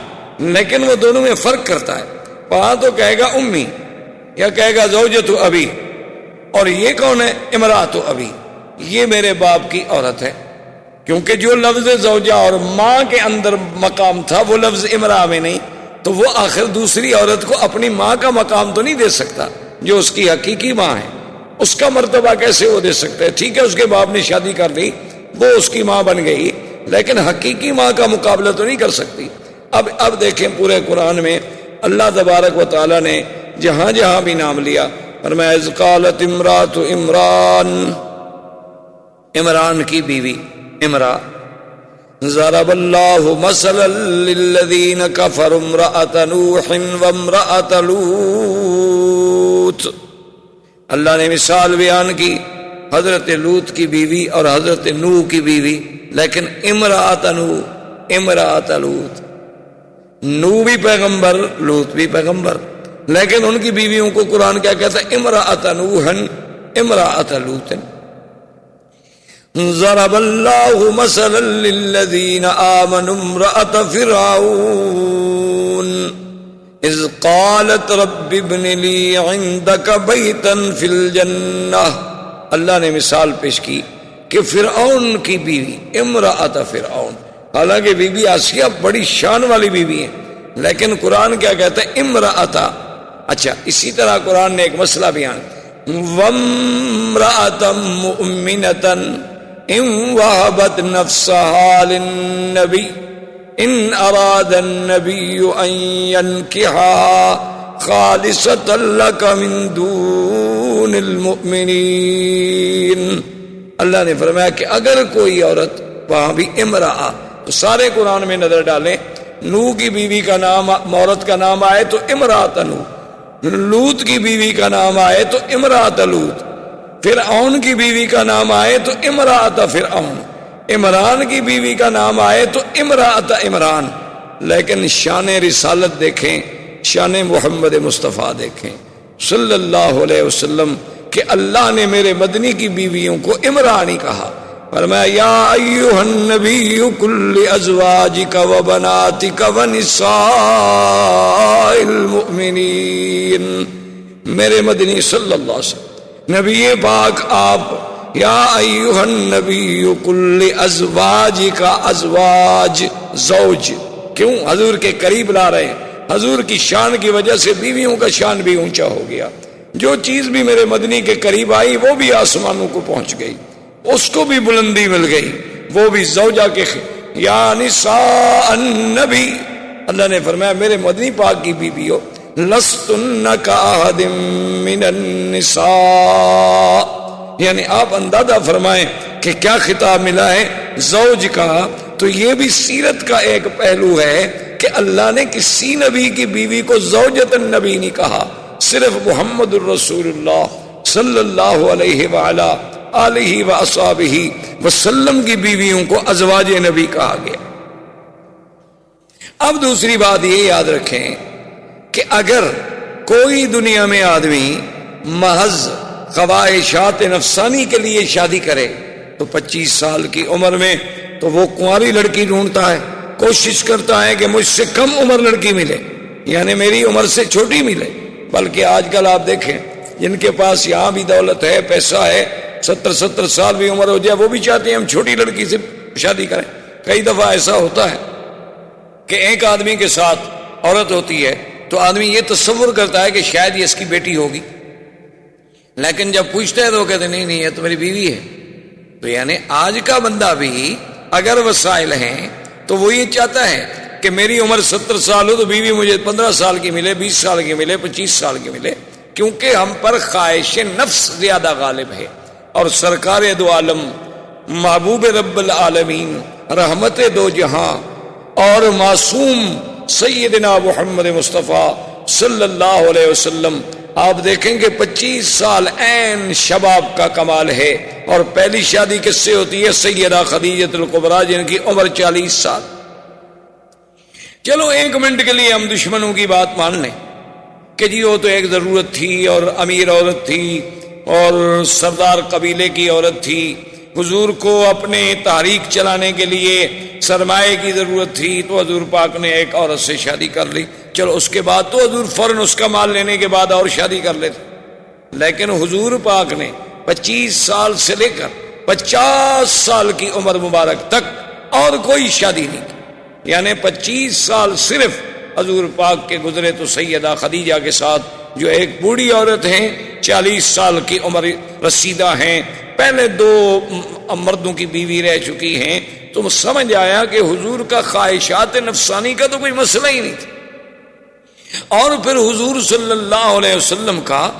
لیکن وہ دونوں میں فرق کرتا ہے. وہاں تو کہے گا امی یا کہے گا زوجۃ ابی، اور یہ کون ہے، امرأۃ ابی، یہ میرے باپ کی عورت ہے. کیونکہ جو لفظ زوجہ اور ماں کے اندر مقام تھا وہ لفظ امرأہ میں نہیں، تو وہ آخر دوسری عورت کو اپنی ماں کا مقام تو نہیں دے سکتا جو اس کی حقیقی ماں ہے. اس کا مرتبہ کیسے وہ دے سکتا ہے؟ ٹھیک ہے اس کے باپ نے شادی کر لی، وہ اس کی ماں بن گئی، لیکن حقیقی ماں کا مقابلہ تو نہیں کر سکتی. اب دیکھیں پورے قرآن میں اللہ تبارک و تعالی نے جہاں جہاں بھی نام لیا، فرمایا اذ قالت امرأۃ عمران، عمران کی بیوی امرا. ضرب اللہ مثلا للذین کفروا امرأۃ نوح وامرأۃ لوط. اللہ نے مثال بیان کی حضرت لوط کی بیوی اور حضرت نوح کی بیوی، لیکن امرأۃ نوح، امرأۃ لوط. نوح بھی پیغمبر، لوط بھی پیغمبر، لیکن ان کی بیویوں کو قرآن کیا کہتا ہے، امرأۃ نوح امرأۃ لوط. ضرب اللہ مثلا للذین آمنوا امرأۃ فرعون اذ قالت رب ابن لی عندک بیتا فی الجنہ. اللہ نے مثال پیش کی کہ فرعون کی بیوی امرأۃ فرعون، حالانکہ بی بی آسیہ بڑی شان والی بیوی ہے، لیکن قرآن کیا کہتا ہے، امرأۃ. اچھا اسی طرح قرآن نے ایک مسئلہ بیان، وامرأۃ مؤمنۃ ان وهبت نفسها للنبی ان اراد النبی ان ينكحها خالصۃ لک من دون المؤمنین. اللہ نے فرمایا کہ اگر کوئی عورت، وہاں بھی امرأہ، تو سارے قرآن میں نظر ڈالیں، نوح کی بیوی کا نام، عورت کا نام آئے تو امرأۃ نوح، لوط کی بیوی کا نام آئے تو امرأۃ لوط، فرعون کی بیوی کا نام آئے تو امرأۃ فرعون، عمران کی بیوی کا نام آئے تو امرأۃ عمران. لیکن شان رسالت دیکھیں، شان محمد مصطفیٰ دیکھیں صلی اللہ علیہ وسلم، کہ اللہ نے میرے مدنی کی بیویوں کو عمرانی کہا. فرمایا یا ایھا النبی قل لازواجک وبناتک ونساء المؤمنین. میرے مدنی صلی اللہ علیہ وسلم، نبی پاک آپ، یا ایھا النبی قل لازواجک، ازواج زوج، کیوں حضور کے قریب لا رہے ہیں؟ حضور کی شان کی وجہ سے بیویوں کا شان بھی اونچا ہو گیا. جو چیز بھی میرے مدنی کے قریب آئی وہ بھی آسمانوں کو پہنچ گئی، اس کو بھی بلندی مل گئی، وہ بھی زوجہ کے یا نساء النبی. اللہ نے فرمایا میرے مدنی پاک کی بیویوں، لستن کاحد من النساء، یعنی آپ اندازہ فرمائیں کہ کیا خطاب ملا ہے زوج کا. تو یہ بھی سیرت کا ایک پہلو ہے کہ اللہ نے کسی نبی کی بیوی کو زوجۃ النبی نہیں کہا، صرف محمد الرسول اللہ صلی اللہ علیہ وآلہ آلہ وصحبہ وسلم کی بیویوں کو ازواج نبی کہا گیا. اب دوسری بات یہ یاد رکھیں کہ اگر کوئی دنیا میں آدمی محض خواہشات نفسانی کے لیے شادی کرے تو 25 سال کی عمر میں تو وہ کنواری لڑکی ڈھونڈتا ہے، کوشش کرتا ہے کہ مجھ سے کم عمر لڑکی ملے، یعنی میری عمر سے چھوٹی ملے. بلکہ آج کل آپ دیکھیں جن کے پاس یہاں بھی دولت ہے، پیسہ ہے، 70 سال بھی عمر ہو جائے وہ بھی چاہتے ہیں ہم چھوٹی لڑکی سے شادی کریں. کئی دفعہ ایسا ہوتا ہے کہ ایک آدمی کے ساتھ عورت ہوتی ہے تو آدمی یہ تصور کرتا ہے کہ شاید یہ اس کی بیٹی ہوگی، لیکن جب پوچھتا ہے تو وہ کہتے ہیں نہیں یہ تو میری بیوی ہے. تو یعنی آج کا بندہ بھی اگر وسائل ہیں تو وہ یہ چاہتا ہے کہ میری عمر 70 سال ہو تو بیوی مجھے 15 سال کی ملے، 20 سال کی ملے، 25 سال کی ملے، کیونکہ ہم پر خواہش نفس زیادہ غالب ہے. اور سرکار دو عالم محبوب رب العالمین، رحمت دو جہاں اور معصوم سیدنا محمد مصطفیٰ صلی اللہ علیہ وسلم، آپ دیکھیں گے 25 سال عین شباب کا کمال ہے، اور پہلی شادی کس سے ہوتی ہے؟ سیدہ خدیجہ الکبریٰ، جن کی عمر 40 سال۔ چلو 1 منٹ کے لیے ہم دشمنوں کی بات مان لیں کہ جی وہ تو ایک ضرورت تھی اور امیر عورت تھی اور سردار قبیلے کی عورت تھی، حضور کو اپنے تحریک چلانے کے لیے سرمایہ کی ضرورت تھی تو حضور پاک نے ایک عورت سے شادی کر لی، چلو اس کے بعد تو حضور فوراً اس کا مال لینے کے بعد اور شادی کر لیتے، لیکن حضور پاک نے 25 سال سے لے کر 50 سال کی عمر مبارک تک اور کوئی شادی نہیں کی، یعنی 25 سال صرف حضور پاک کے گزرے تو سیدہ خدیجہ کے ساتھ، جو ایک بوڑھی عورت ہیں، 40 سال کی عمر رسیدہ ہیں، پہلے 2 مردوں کی بیوی رہ چکی ہیں، تو سمجھ آیا کہ حضور کا خواہشات نفسانی کا تو کوئی مسئلہ ہی نہیں تھا۔ اور پھر حضور صلی اللہ علیہ وسلم کا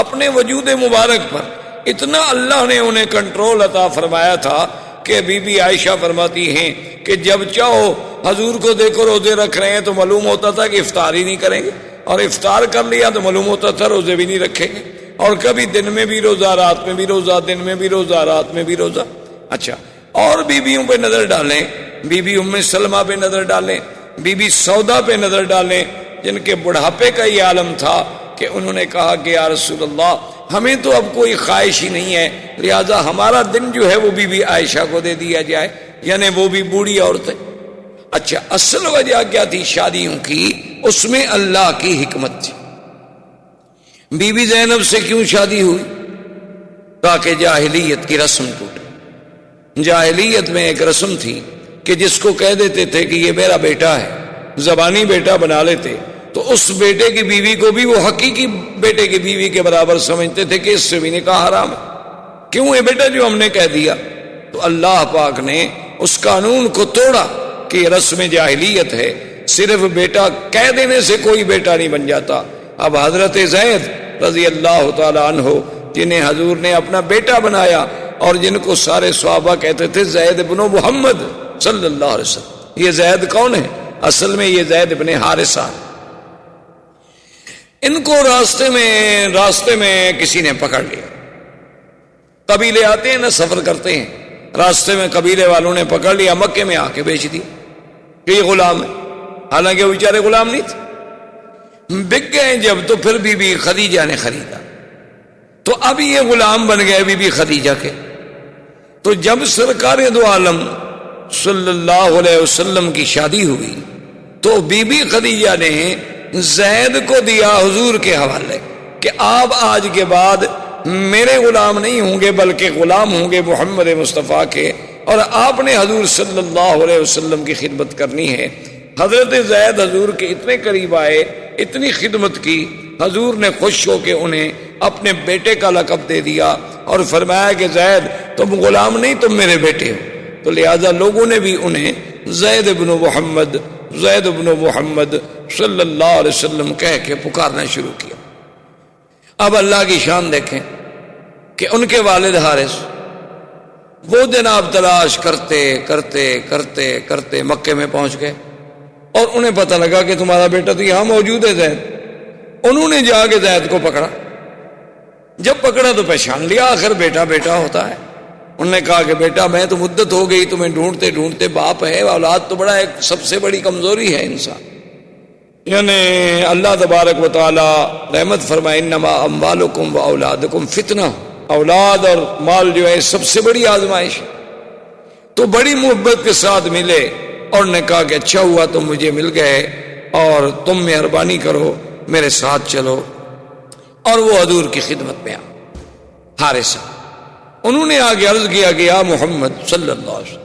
اپنے وجود مبارک پر اتنا اللہ نے انہیں کنٹرول عطا فرمایا تھا کہ بی بی عائشہ فرماتی ہیں کہ جب چاہو حضور کو دیکھو روزے رکھ رہے ہیں تو معلوم ہوتا تھا کہ افطار ہی نہیں کریں گے، اور افطار کر لیا تو معلوم ہوتا تھا روزے بھی نہیں رکھیں گے، اور کبھی دن میں بھی روزہ، رات میں بھی روزہ، دن میں بھی روزہ، رات میں بھی روزہ۔ اچھا، اور بیویوں پہ نظر ڈالیں، بی بی ام سلمہ پہ نظر ڈالیں، بی بی سودا پہ نظر ڈالیں، جن کے بڑھاپے کا یہ عالم تھا کہ انہوں نے کہا کہ یا رسول اللہ ہمیں تو اب کوئی خواہش ہی نہیں ہے، لہذا ہمارا دن جو ہے وہ بی بی عائشہ کو دے دیا جائے، یعنی وہ بھی بوڑھی عورت ہے۔ اچھا، اصل وجہ کیا تھی شادیوں کی؟ اس میں اللہ کی حکمت تھی۔ بی بی زینب سے کیوں شادی ہوئی؟ تاکہ جاہلیت کی رسم ٹوٹے۔ جاہلیت میں ایک رسم تھی کہ جس کو کہہ دیتے تھے کہ یہ میرا بیٹا ہے، زبانی بیٹا بنا لیتے، تو اس بیٹے کی بیوی کو بھی وہ حقیقی بیٹے کی بیوی کے برابر سمجھتے تھے کہ اس سے بھی نکاح حرام ہے۔ کیوں؟ یہ بیٹا جو ہم نے کہہ دیا، تو اللہ پاک نے اس قانون کو توڑا کہ یہ رسم جاہلیت ہے، صرف بیٹا کہہ دینے سے کوئی بیٹا نہیں بن جاتا۔ اب حضرت زید رضی اللہ تعالی عنہ، جنہیں حضور نے اپنا بیٹا بنایا اور جن کو سارے صحابہ کہتے تھے زید بن محمد صلی اللہ علیہ وسلم، یہ زید کون ہے؟ اصل میں یہ زید بن حارثہ۔ ان کو راستے میں کسی نے پکڑ لیا۔ قبیلے آتے ہیں نا، سفر کرتے ہیں، راستے میں قبیلے والوں نے پکڑ لیا، مکے میں آ کے بیچ دی کہ یہ غلام ہے، حالانکہ وہ بیچارے غلام نہیں تھے۔ بک گئے جب، تو پھر بی بی خدیجہ نے خریدا، تو اب یہ غلام بن گئے بی بی خدیجہ کے۔ تو جب سرکار دو عالم صلی اللہ علیہ وسلم کی شادی ہوئی تو بی بی خدیجہ نے زید کو دیا حضور کے حوالے کہ آپ آج کے بعد میرے غلام نہیں ہوں گے بلکہ غلام ہوں گے محمد مصطفیٰ کے، اور آپ نے حضور صلی اللہ علیہ وسلم کی خدمت کرنی ہے۔ حضرت زید حضور کے اتنے قریب آئے، اتنی خدمت کی، حضور نے خوش ہو کے انہیں اپنے بیٹے کا لقب دے دیا اور فرمایا کہ زید تم غلام نہیں، تم میرے بیٹے ہو۔ تو لہذا لوگوں نے بھی انہیں زید بن محمد صلی اللہ علیہ وسلم کہہ کے پکارنا شروع کیا۔ اب اللہ کی شان دیکھیں کہ ان کے والد حارث وہ جناب تلاش کرتے کرتے کرتے کرتے مکے میں پہنچ گئے، اور انہیں پتہ لگا کہ تمہارا بیٹا تو یہاں موجود ہے زید۔ انہوں نے جا کے زید کو پکڑا، جب پکڑا تو پہچان لیا، آخر بیٹا بیٹا ہوتا ہے۔ انہوں نے کہا کہ بیٹا میں تو مدت ہو گئی تمہیں ڈھونڈتے ڈھونڈتے، باپ ہے، اولاد تو بڑا ایک سب سے بڑی کمزوری ہے انسان، یعنی اللہ تبارک و تعالی رحمت فرمائے انما اموالکم و اولادکم فتنہ، اولاد اور مال جو ہے سب سے بڑی آزمائش۔ تو بڑی محبت کے ساتھ ملے اور نے کہا کہ اچھا ہوا تم مجھے مل گئے اور تم مہربانی کرو میرے ساتھ چلو، اور وہ حضور کی خدمت میں حارثہ، انہوں نے آگے عرض کیا کہ یا محمد صلی اللہ علیہ وسلم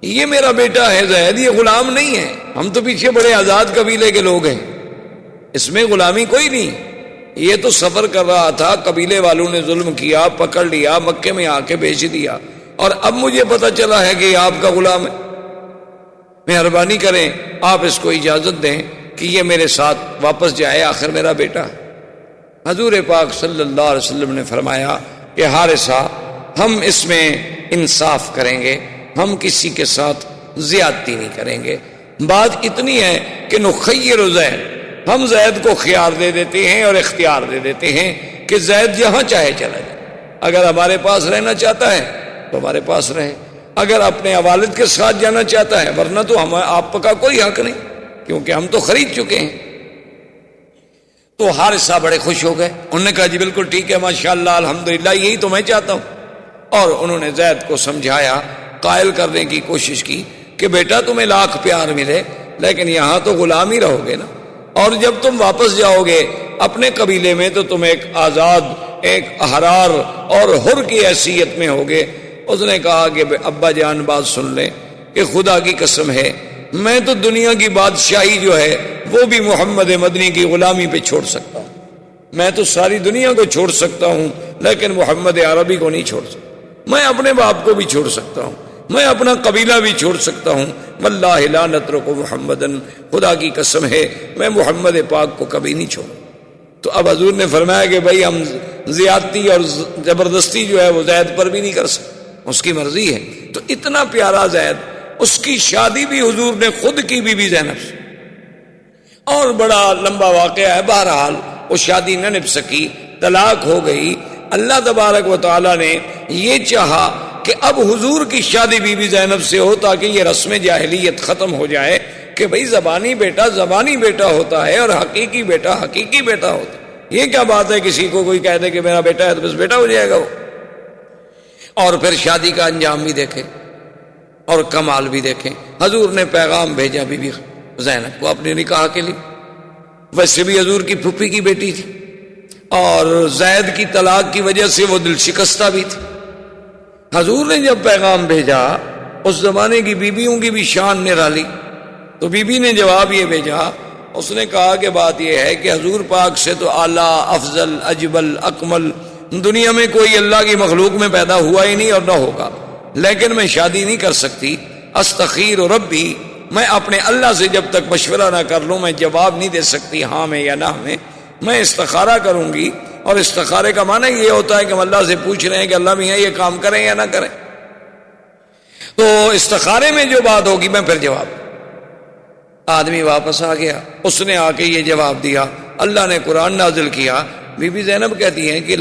یہ میرا بیٹا ہے زید، یہ غلام نہیں ہے، ہم تو پیچھے بڑے آزاد قبیلے کے لوگ ہیں، اس میں غلامی کوئی نہیں، یہ تو سفر کر رہا تھا، قبیلے والوں نے ظلم کیا، پکڑ لیا، مکے میں آ کے بیچ دیا، اور اب مجھے پتہ چلا ہے کہ یہ آپ کا غلام ہے، مہربانی کریں آپ اس کو اجازت دیں کہ یہ میرے ساتھ واپس جائے، آخر میرا بیٹا ہے۔ حضور پاک صلی اللہ علیہ وسلم نے فرمایا کہ حارثہ ہم اس میں انصاف کریں گے، ہم کسی کے ساتھ زیادتی نہیں کریں گے۔ بات اتنی ہے کہ نخیر زید، ہم زید کو خیار دے دیتے ہیں اور اختیار دے دیتے ہیں کہ زید جہاں چاہے چلا جائے، اگر ہمارے پاس رہنا چاہتا ہے تو ہمارے پاس رہے، اگر اپنے والد کے ساتھ جانا چاہتا ہے، ورنہ تو ہم آپ کا کوئی حق نہیں، کیونکہ ہم تو خرید چکے ہیں۔ تو حارثہ بڑے خوش ہو گئے، انہوں نے کہا جی بالکل ٹھیک ہے، ماشاءاللہ الحمدللہ، یہی تو میں چاہتا ہوں۔ اور انہوں نے زید کو سمجھایا، قائل کرنے کی کوشش کی کہ بیٹا تمہیں لاکھ پیار ملے لیکن یہاں تو غلام ہی رہو گے نا، اور جب تم واپس جاؤ گے اپنے قبیلے میں تو تم ایک آزاد، ایک احرار اور حر کی حیثیت میں ہوگے۔ اس نے کہا کہ ابا جان بات سن لیں کہ خدا کی قسم ہے میں تو دنیا کی بادشاہی جو ہے وہ بھی محمد مدنی کی غلامی پہ چھوڑ سکتا ہوں، میں تو ساری دنیا کو چھوڑ سکتا ہوں لیکن محمد عربی کو نہیں چھوڑ سکتا، میں اپنے باپ کو بھی چھوڑ سکتا ہوں، میں اپنا قبیلہ بھی چھوڑ سکتا ہوں، واللہ لا نترک محمدن، خدا کی قسم ہے میں محمد پاک کو کبھی نہیں چھوڑوں۔ تو اب حضور نے فرمایا کہ بھائی ہم زیادتی اور زبردستی جو ہے وہ زید پر بھی نہیں کر سکتے، اس کی مرضی ہے۔ تو اتنا پیارا زید، اس کی شادی بھی حضور نے خود کی بی زینب سے، اور بڑا لمبا واقعہ ہے، بہرحال وہ شادی نہ نبھ سکی، طلاق ہو گئی۔ اللہ تبارک و تعالی نے یہ چاہا کہ اب حضور کی شادی بی زینب سے ہو تاکہ یہ رسم جاہلیت ختم ہو جائے کہ بھئی زبانی بیٹا زبانی بیٹا ہوتا ہے اور حقیقی بیٹا حقیقی بیٹا ہوتا ہے۔ یہ کیا بات ہے کسی کو کوئی کہہ دے کہ میرا بیٹا ہے تو بس بیٹا ہو جائے گا وہ۔ اور پھر شادی کا انجام بھی دیکھیں اور کمال بھی دیکھیں۔ حضور نے پیغام بھیجا بی زینب کو اپنے نکاح کے لیے، ویسے بھی حضور کی پھوپھی کی بیٹی تھی اور زید کی طلاق کی وجہ سے وہ دل شکستہ بھی تھی۔ حضور نے جب پیغام بھیجا، اس زمانے کی بیویوں کی بھی شان نرالی، تو بی بی نے جواب یہ بھیجا، اس نے کہا کہ بات یہ ہے کہ حضور پاک سے تو اعلیٰ افضل اجبل اکمل دنیا میں کوئی اللہ کی مخلوق میں پیدا ہوا ہی نہیں اور نہ ہوگا، لیکن میں شادی نہیں کر سکتی، استخیر ربی، میں اپنے اللہ سے جب تک مشورہ نہ کر لوں میں جواب نہیں دے سکتی ہاں میں یا نہ میں استخارہ کروں گی۔ اور استخارے کا معنی یہ ہوتا ہے کہ ہم اللہ سے پوچھ رہے ہیں کہ اللہ میاں یہ کام کریں یا نہ کریں، تو استخارے میں جو بات ہوگی میں پھر جواب۔ آدمی واپس آ گیا، اس نے آ کے یہ جواب دیا، اللہ نے قرآن نازل کیا۔ بی بی زینب کہتی ہیں کہ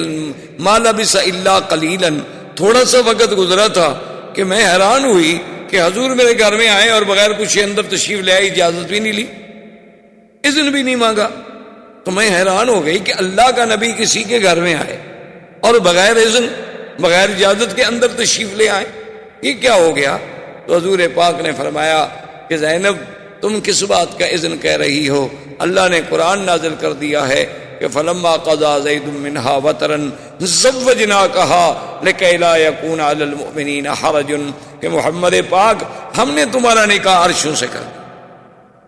ما لبث الا قلیلا، تھوڑا سا وقت گزرا تھا کہ میں حیران ہوئی کہ حضور میرے گھر میں آئے اور بغیر کچھ اندر تشریف لے آئے، اجازت بھی نہیں لی، اذن بھی نہیں مانگا۔ تو میں حیران ہو گئی کہ اللہ کا نبی کسی کے گھر میں آئے اور بغیر اذن بغیر اجازت کے اندر تشریف لے آئے، یہ کیا ہو گیا؟ تو حضور پاک نے فرمایا کہ زینب تم کس بات کا اذن کہہ رہی ہو؟ اللہ نے قرآن نازل کر دیا ہے کہ فلما قضى زید منها وطرا زوجناکها لکی لا یکون علی المؤمنین حرج، کہ محمد پاک ہم نے تمہارا نکاح عرشوں سے کر دیا۔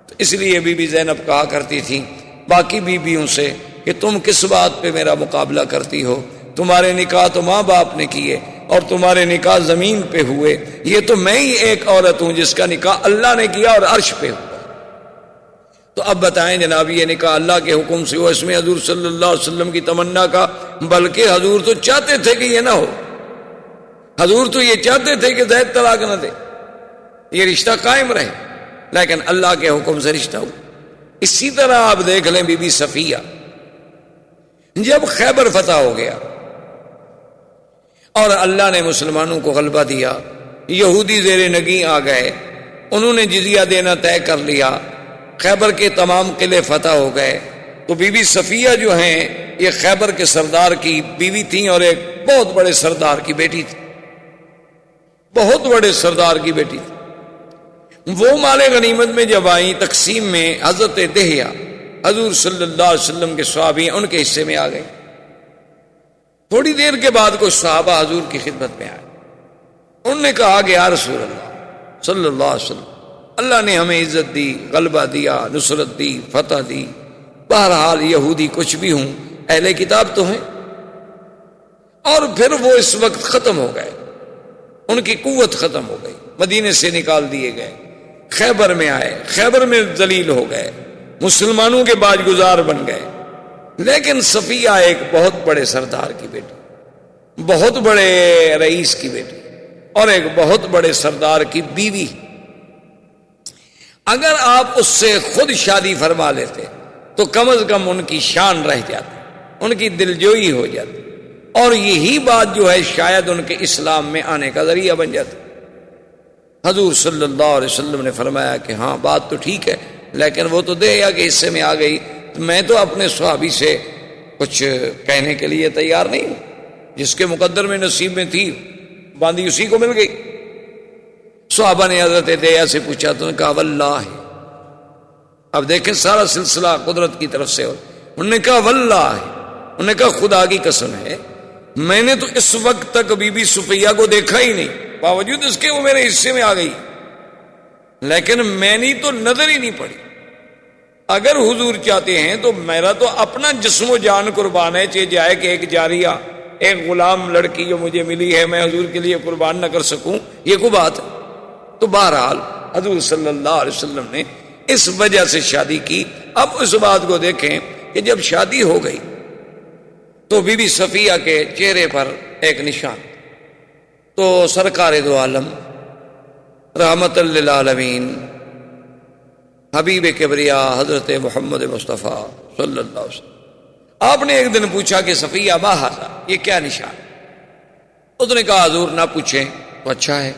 تو اس لیے بی بی زینب کہا کرتی تھی باقی بیویوں سے کہ تم کس بات پہ میرا مقابلہ کرتی ہو؟ تمہارے نکاح تو ماں باپ نے کیے اور تمہارے نکاح زمین پہ ہوئے، یہ تو میں ہی ایک عورت ہوں جس کا نکاح اللہ نے کیا اور عرش پہ ہوا۔ تو اب بتائیں جناب، یہ نکاح اللہ کے حکم سے ہوا، اس میں حضور صلی اللہ علیہ وسلم کی تمنا کا، بلکہ حضور تو چاہتے تھے کہ یہ نہ ہو، حضور تو یہ چاہتے تھے کہ زید طلاق نہ دے، یہ رشتہ قائم رہے، لیکن اللہ کے حکم سے رشتہ ہوا۔ اسی طرح آپ دیکھ لیں بی بی صفیہ، جب خیبر فتح ہو گیا اور اللہ نے مسلمانوں کو غلبہ دیا، یہودی زیر نگیں آ گئے، انہوں نے جزیہ دینا طے کر لیا، خیبر کے تمام قلعے فتح ہو گئے، تو بی بی صفیہ جو ہیں یہ خیبر کے سردار کی بیوی تھیں اور ایک بہت بڑے سردار کی بیٹی تھی، بہت بڑے سردار کی بیٹی تھی۔ وہ مال غنیمت میں جب آئیں تقسیم میں، حضرت دہیا حضور صلی اللہ علیہ وسلم کے صحابی ان کے حصے میں آ گئے۔ تھوڑی دیر کے بعد کچھ صحابہ حضور کی خدمت میں آئے، انہوں نے کہا کہ یا رسول اللہ صلی اللہ علیہ وسلم، اللہ نے ہمیں عزت دی، غلبہ دیا، نصرت دی، فتح دی، بہرحال یہودی کچھ بھی ہوں اہل کتاب تو ہیں، اور پھر وہ اس وقت ختم ہو گئے، ان کی قوت ختم ہو گئی، مدینے سے نکال دیے گئے، خیبر میں آئے، خیبر میں ذلیل ہو گئے، مسلمانوں کے باج گزار بن گئے، لیکن صفیہ ایک بہت بڑے سردار کی بیٹی، بہت بڑے رئیس کی بیٹی، اور ایک بہت بڑے سردار کی بیوی. اگر آپ اس سے خود شادی فرما لیتے تو کم از کم ان کی شان رہ جاتی, ان کی دلجوئی ہو جاتی, اور یہی بات جو ہے شاید ان کے اسلام میں آنے کا ذریعہ بن جاتی. حضور صلی اللہ علیہ وسلم نے فرمایا کہ ہاں بات تو ٹھیک ہے, لیکن وہ تو دے یا کہ حصے میں آ گئی, میں تو اپنے صحابی سے کچھ کہنے کے لیے تیار نہیں ہوں. جس کے مقدر میں نصیب میں تھی باندھی اسی کو مل گئی. صحابہ نے حضرت دیا سے پوچھا تو نے کہا واللہ. اب دیکھیں سارا سلسلہ قدرت کی طرف سے. انہوں نے کہا واللہ, انہوں نے کہا خدا کی قسم ہے میں نے تو اس وقت تک بی بی صفیہ کو دیکھا ہی نہیں, باوجود اس کے وہ میرے حصے میں آ گئی, لیکن میں نے تو نظر ہی نہیں پڑی. اگر حضور چاہتے ہیں تو میرا تو اپنا جسم و جان قربان ہے, چاہے جائے کہ ایک جاریہ, ایک غلام لڑکی جو مجھے ملی ہے میں حضور کے لیے قربان نہ کر سکوں, یہ کوئی بات ہے. تو بہرحال حضور صلی اللہ علیہ وسلم نے اس وجہ سے شادی کی. اب اس بات کو دیکھیں کہ جب شادی ہو گئی تو بی بی صفیہ کے چہرے پر ایک نشان, تو سرکار دو عالم رحمت للعالمین حبیب کبریا حضرت محمد مصطفیٰ صلی اللہ علیہ وسلم, آپ نے ایک دن پوچھا کہ صفیہ ما ھذا, یہ کیا نشان؟ اس نے کہا حضور نہ پوچھیں تو اچھا ہے.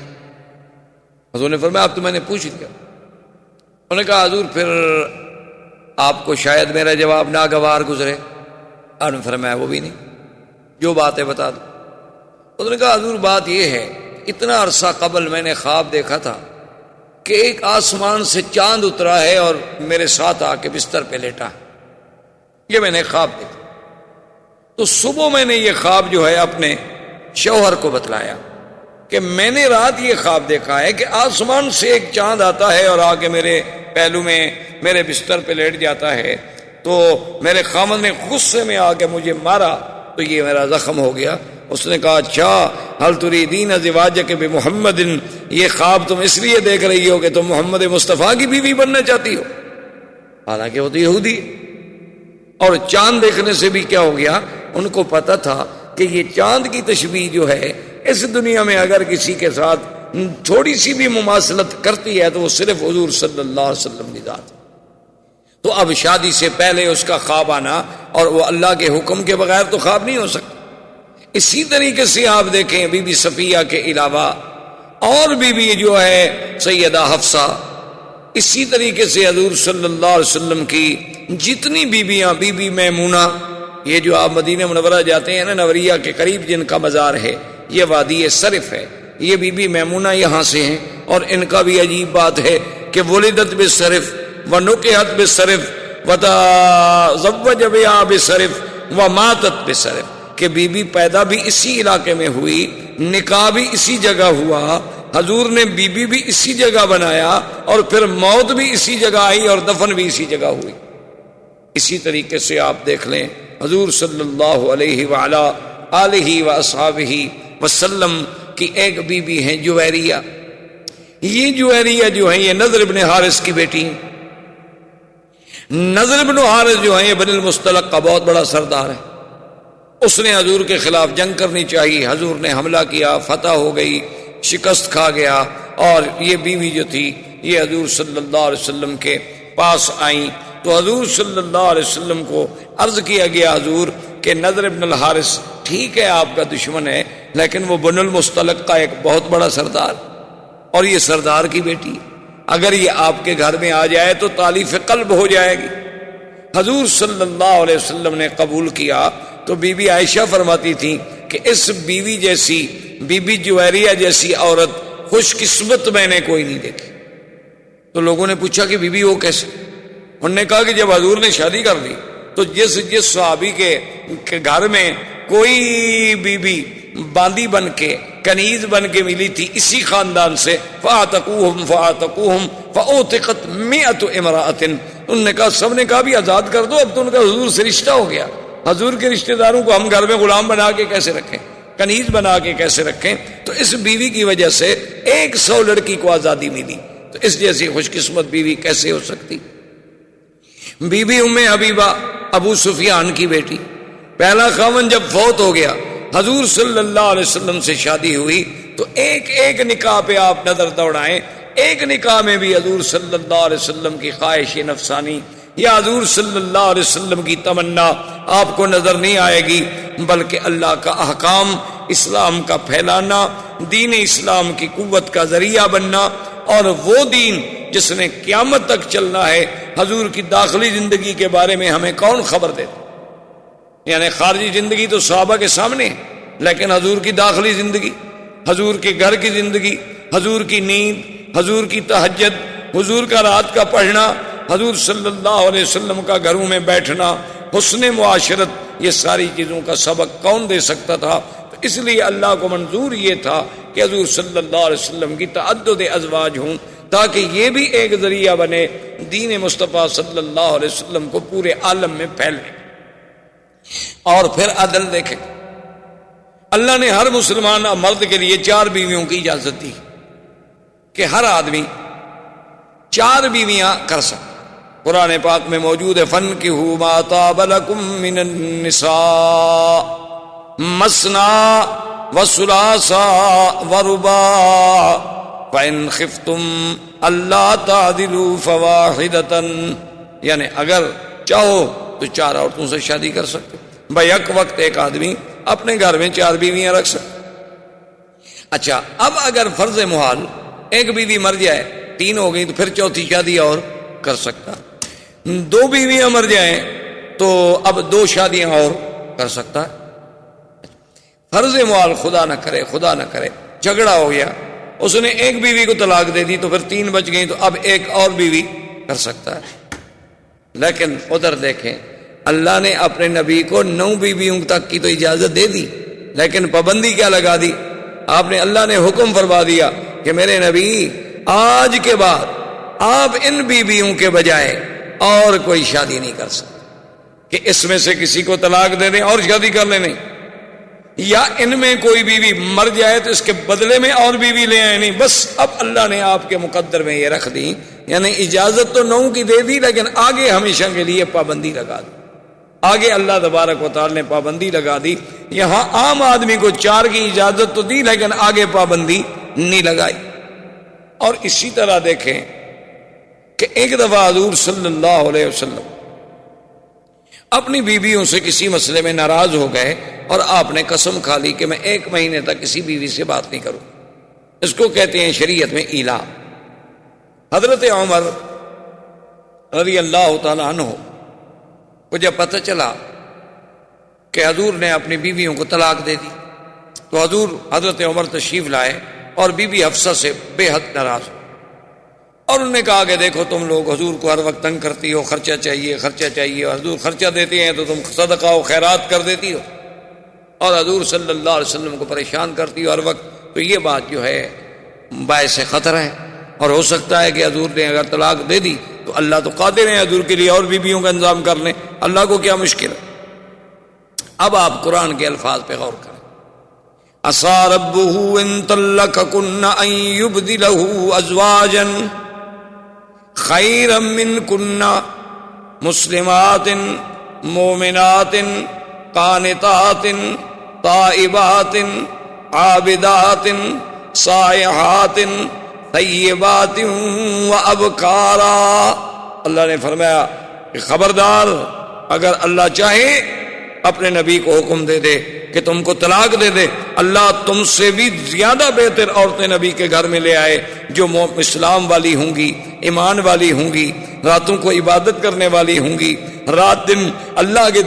حضور نے فرمایا اب تو میں نے پوچھ لیا. انہوں نے کہا حضور پھر آپ کو شاید میرا جواب ناگوار گزرے. آپ نے فرمایا وہ بھی نہیں, جو بات ہے بتا دو. انہوں نے کہا حضور بات یہ ہے اتنا عرصہ قبل میں نے خواب دیکھا تھا کہ ایک آسمان سے چاند اترا ہے اور میرے ساتھ آ کے بستر پہ لیٹا ہے, یہ میں نے خواب دیکھا. تو صبح میں نے یہ خواب جو ہے اپنے شوہر کو بتلایا کہ میں نے رات یہ خواب دیکھا ہے کہ آسمان سے ایک چاند آتا ہے اور آ کے میرے پہلو میں میرے بستر پہ لیٹ جاتا ہے. تو میرے خامد نے غصے میں آ کے مجھے مارا تو یہ میرا زخم ہو گیا. اس نے کہا اچھا حل تریدین ازواجک بمحمد, یہ خواب تم اس لیے دیکھ رہی ہو کہ تم محمد مصطفیٰ کی بیوی بننا چاہتی ہو, حالانکہ وہ تو یہودی. اور چاند دیکھنے سے بھی کیا ہو گیا, ان کو پتا تھا کہ یہ چاند کی تشبیہ جو ہے اس دنیا میں اگر کسی کے ساتھ تھوڑی سی بھی مماثلت کرتی ہے تو وہ صرف حضور صلی اللہ علیہ وسلم کی ذات. تو اب شادی سے پہلے اس کا خواب آنا اور وہ اللہ کے حکم کے بغیر تو خواب نہیں ہو سکتا. اسی طریقے سے آپ دیکھیں بی بی صفیہ کے علاوہ اور بی جو ہے سیدہ حفصہ, اسی طریقے سے حضور صلی اللہ علیہ وسلم کی جتنی بیویاں, بی بی میمونہ, یہ جو آپ مدینہ منورہ جاتے ہیں نا نوریہ کے قریب جن کا مزار ہے, یہ وادی صرف ہے, یہ بی بی میمونہ یہاں سے ہیں. اور ان کا بھی عجیب بات ہے کہ ولدت بالصرف ونکحت بالصرف وتزوج بها بالصرف وماتت بالصرف, کہ بی بی پیدا بھی اسی علاقے میں ہوئی, نکاح بھی اسی جگہ ہوا, حضور نے بی بی بھی اسی جگہ بنایا, اور پھر موت بھی اسی جگہ آئی اور دفن بھی اسی جگہ ہوئی. اسی طریقے سے آپ دیکھ لیں حضور صلی اللہ علیہ وعلا آلہ واصحابہ وسلم کی ایک بی بی ہیں جویریہ. یہ جویریہ جو ہیں یہ نضر ابن حارث کی بیٹی ہیں. نضر ابن حارث جو ہیں یہ بنی المصطلق کا بہت بڑا سردار ہے. اس نے حضور کے خلاف جنگ کرنی چاہیے, حضور نے حملہ کیا, فتح ہو گئی, شکست کھا گیا, اور یہ بیوی جو تھی یہ حضور صلی اللہ علیہ وسلم کے پاس آئیں. تو حضور صلی اللہ علیہ وسلم کو عرض کیا گیا حضور کہ نضر ابن الحارث ٹھیک ہے آپ کا دشمن ہے, لیکن وہ بن المصطلق کا ایک بہت بڑا سردار, اور یہ سردار کی بیٹی, اگر یہ آپ کے گھر میں آ جائے تو تالیف قلب ہو جائے گی. حضور صلی اللہ علیہ وسلم نے قبول کیا. تو بی بی عائشہ فرماتی تھی کہ اس بیوی جیسی, بی بی جویریہ جیسی عورت خوش قسمت میں نے کوئی نہیں دیکھی. تو لوگوں نے پوچھا کہ بی بی وہ کیسے؟ انہوں نے کہا کہ جب حضور نے شادی کر دی تو جس صحابی کے گھر میں کوئی بی بی باندی بن کے, کنیز بن کے ملی تھی اسی خاندان سے, فَآتَقُوهُمْ فَأُوتِقَتْ مِئَةُ امْرَأَةٍ, انہوں نے کہا, سب نے کہا بھی آزاد کر دو, اب تو ان کا حضور سے رشتہ ہو گیا. حضور کے رشتہ داروں کو ہم گھر میں غلام بنا کے کیسے رکھیں, کنیز بنا کے کیسے رکھیں؟ تو اس بیوی کی وجہ سے 100 لڑکی کو آزادی ملی. تو اس جیسی خوش قسمت بیوی کیسے ہو سکتی؟ بی بی ام حبیبہ ابو سفیان کی بیٹی, پہلا خاوند جب فوت ہو گیا, حضور صلی اللہ علیہ وسلم سے شادی ہوئی تو ایک ایک نکاح پہ آپ نظر دوڑائیں، ایک نکاح میں بھی حضور صلی اللہ علیہ وسلم کی خواہش نفسانی یا حضور صلی اللہ علیہ وسلم کی تمنا آپ کو نظر نہیں آئے گی، بلکہ اللہ کا احکام، اسلام کا پھیلانا، دین اسلام کی قوت کا ذریعہ بننا، اور وہ دین جس نے قیامت تک چلنا ہے۔ حضور کی داخلی زندگی کے بارے میں ہمیں کون خبر دیتا؟ یعنی خارجی زندگی تو صحابہ کے سامنے ہے، لیکن حضور کی داخلی زندگی، حضور کے گھر کی زندگی، حضور کی نیند، حضور کی تہجد، حضور کا رات کا پڑھنا، حضور صلی اللہ علیہ وسلم کا گھروں میں بیٹھنا، حسن معاشرت، یہ ساری چیزوں کا سبق کون دے سکتا تھا؟ تو اس لیے اللہ کو منظور یہ تھا کہ حضور صلی اللہ علیہ وسلم کی تعدد ازواج ہوں، تاکہ یہ بھی ایک ذریعہ بنے دین مصطفیٰ صلی اللہ علیہ وسلم کو پورے عالم میں پھیلنے۔ اور پھر عدل دیکھیں، اللہ نے ہر مسلمان مرد کے لیے 4 بیویوں کی اجازت دی کہ ہر آدمی 4 بیویاں کر سکتا۔ قرآن پاک میں موجود ہے، فَانكِحُوا مَا طَابَ لَكُم مِّنَ النِّسَاءِ مَثْنَىٰ وَثُلَاثَ وَرُبَاعَ فَإِنْ خِفْتُمْ أَلَّا تَعْدِلُوا فَوَاحِدَةً، یعنی اگر چاہو تو 4 عورتوں سے شادی کر سکتے، بھائی یک وقت ایک آدمی اپنے گھر میں 4 بیویاں رکھ سکتے۔ اچھا، اب اگر فرض محال ایک بیوی مر جائے، 3 ہو گئی، تو پھر چوتھی شادی اور کر سکتا۔ 2 بیویاں مر جائیں تو اب 2 شادیاں اور کر سکتا ہے۔ فرض محال خدا نہ کرے جھگڑا ہو گیا، اس نے ایک بیوی کو طلاق دے دی، تو پھر 3 بچ گئی، تو اب ایک اور بیوی کر سکتا ہے۔ لیکن ادھر دیکھیں، اللہ نے اپنے نبی کو 9 بیویوں تک کی تو اجازت دے دی، لیکن پابندی کیا لگا دی؟ اللہ نے حکم فرما دیا کہ میرے نبی آج کے بعد آپ ان بیویوں کے بجائے اور کوئی شادی نہیں کر سکتے، کہ اس میں سے کسی کو طلاق دے دیں اور شادی کر لیں، نہیں، یا ان میں کوئی بیوی مر جائے تو اس کے بدلے میں اور بیوی لے آئے، نہیں، بس اب اللہ نے آپ کے مقدر میں یہ رکھ دی، یعنی اجازت تو 9 کی دے دی، لیکن آگے ہمیشہ کے لیے پابندی لگا دی۔ آگے اللہ تبارک و تعالی نے پابندی لگا دی۔ یہاں عام آدمی کو 4 کی اجازت تو دی، لیکن آگے پابندی نہیں لگائی۔ اور اسی طرح دیکھیں کہ ایک دفعہ حضور صلی اللہ علیہ وسلم اپنی بیویوں سے کسی مسئلے میں ناراض ہو گئے، اور آپ نے قسم کھا لی کہ میں 1 مہینے تک کسی بیوی سے بات نہیں کروں۔ اس کو کہتے ہیں شریعت میں ایلا۔ حضرت عمر رضی اللہ تعالی عنہ کو جب پتہ چلا کہ حضور نے اپنی بیویوں کو طلاق دے دی، تو حضرت عمر تشریف لائے اور بی بی حفصہ سے بے حد ناراض، اور انہوں نے کہا کہ دیکھو تم لوگ حضور کو ہر وقت تنگ کرتی ہو، خرچہ چاہیے، اور حضور خرچہ دیتے ہیں تو تم صدقہ و خیرات کر دیتی ہو، اور حضور صلی اللہ علیہ وسلم کو پریشان کرتی ہو ہر وقت، تو یہ بات جو ہے باعث خطرہ ہے، اور ہو سکتا ہے کہ حضور نے اگر طلاق دے دی تو اللہ تو قادر ہیں حضور کے لیے اور بیویوں کا انتظام کر لیں، اللہ کو کیا مشکل ہے۔ اب آپ قرآن کے الفاظ پہ غور کریں، عَسَىٰ رَبُّهُ إِن طَلَّقَكُنَّ أَن يُبْدِلَهُ أَزْوَاجًا خَيْرًا مِّنكُنَّ مُسْلِمَاتٍ مُؤْمِنَاتٍ قَانِتَاتٍ تَائِبَاتٍ عَابِدَاتٍ سَائِحَاتٍ طیبات و ابکارا۔ اللہ نے فرمایا کہ خبردار، اگر اللہ چاہے اپنے نبی کو حکم دے دے کہ تم کو طلاق دے دے، اللہ تم سے بھی زیادہ بہتر عورتیں نبی کے گھر میں لے آئے، جو اسلام والی ہوں گی، ایمان والی ہوں گی، راتوں کو عبادت کرنے والی ہوں گی، رات دن اللہ کے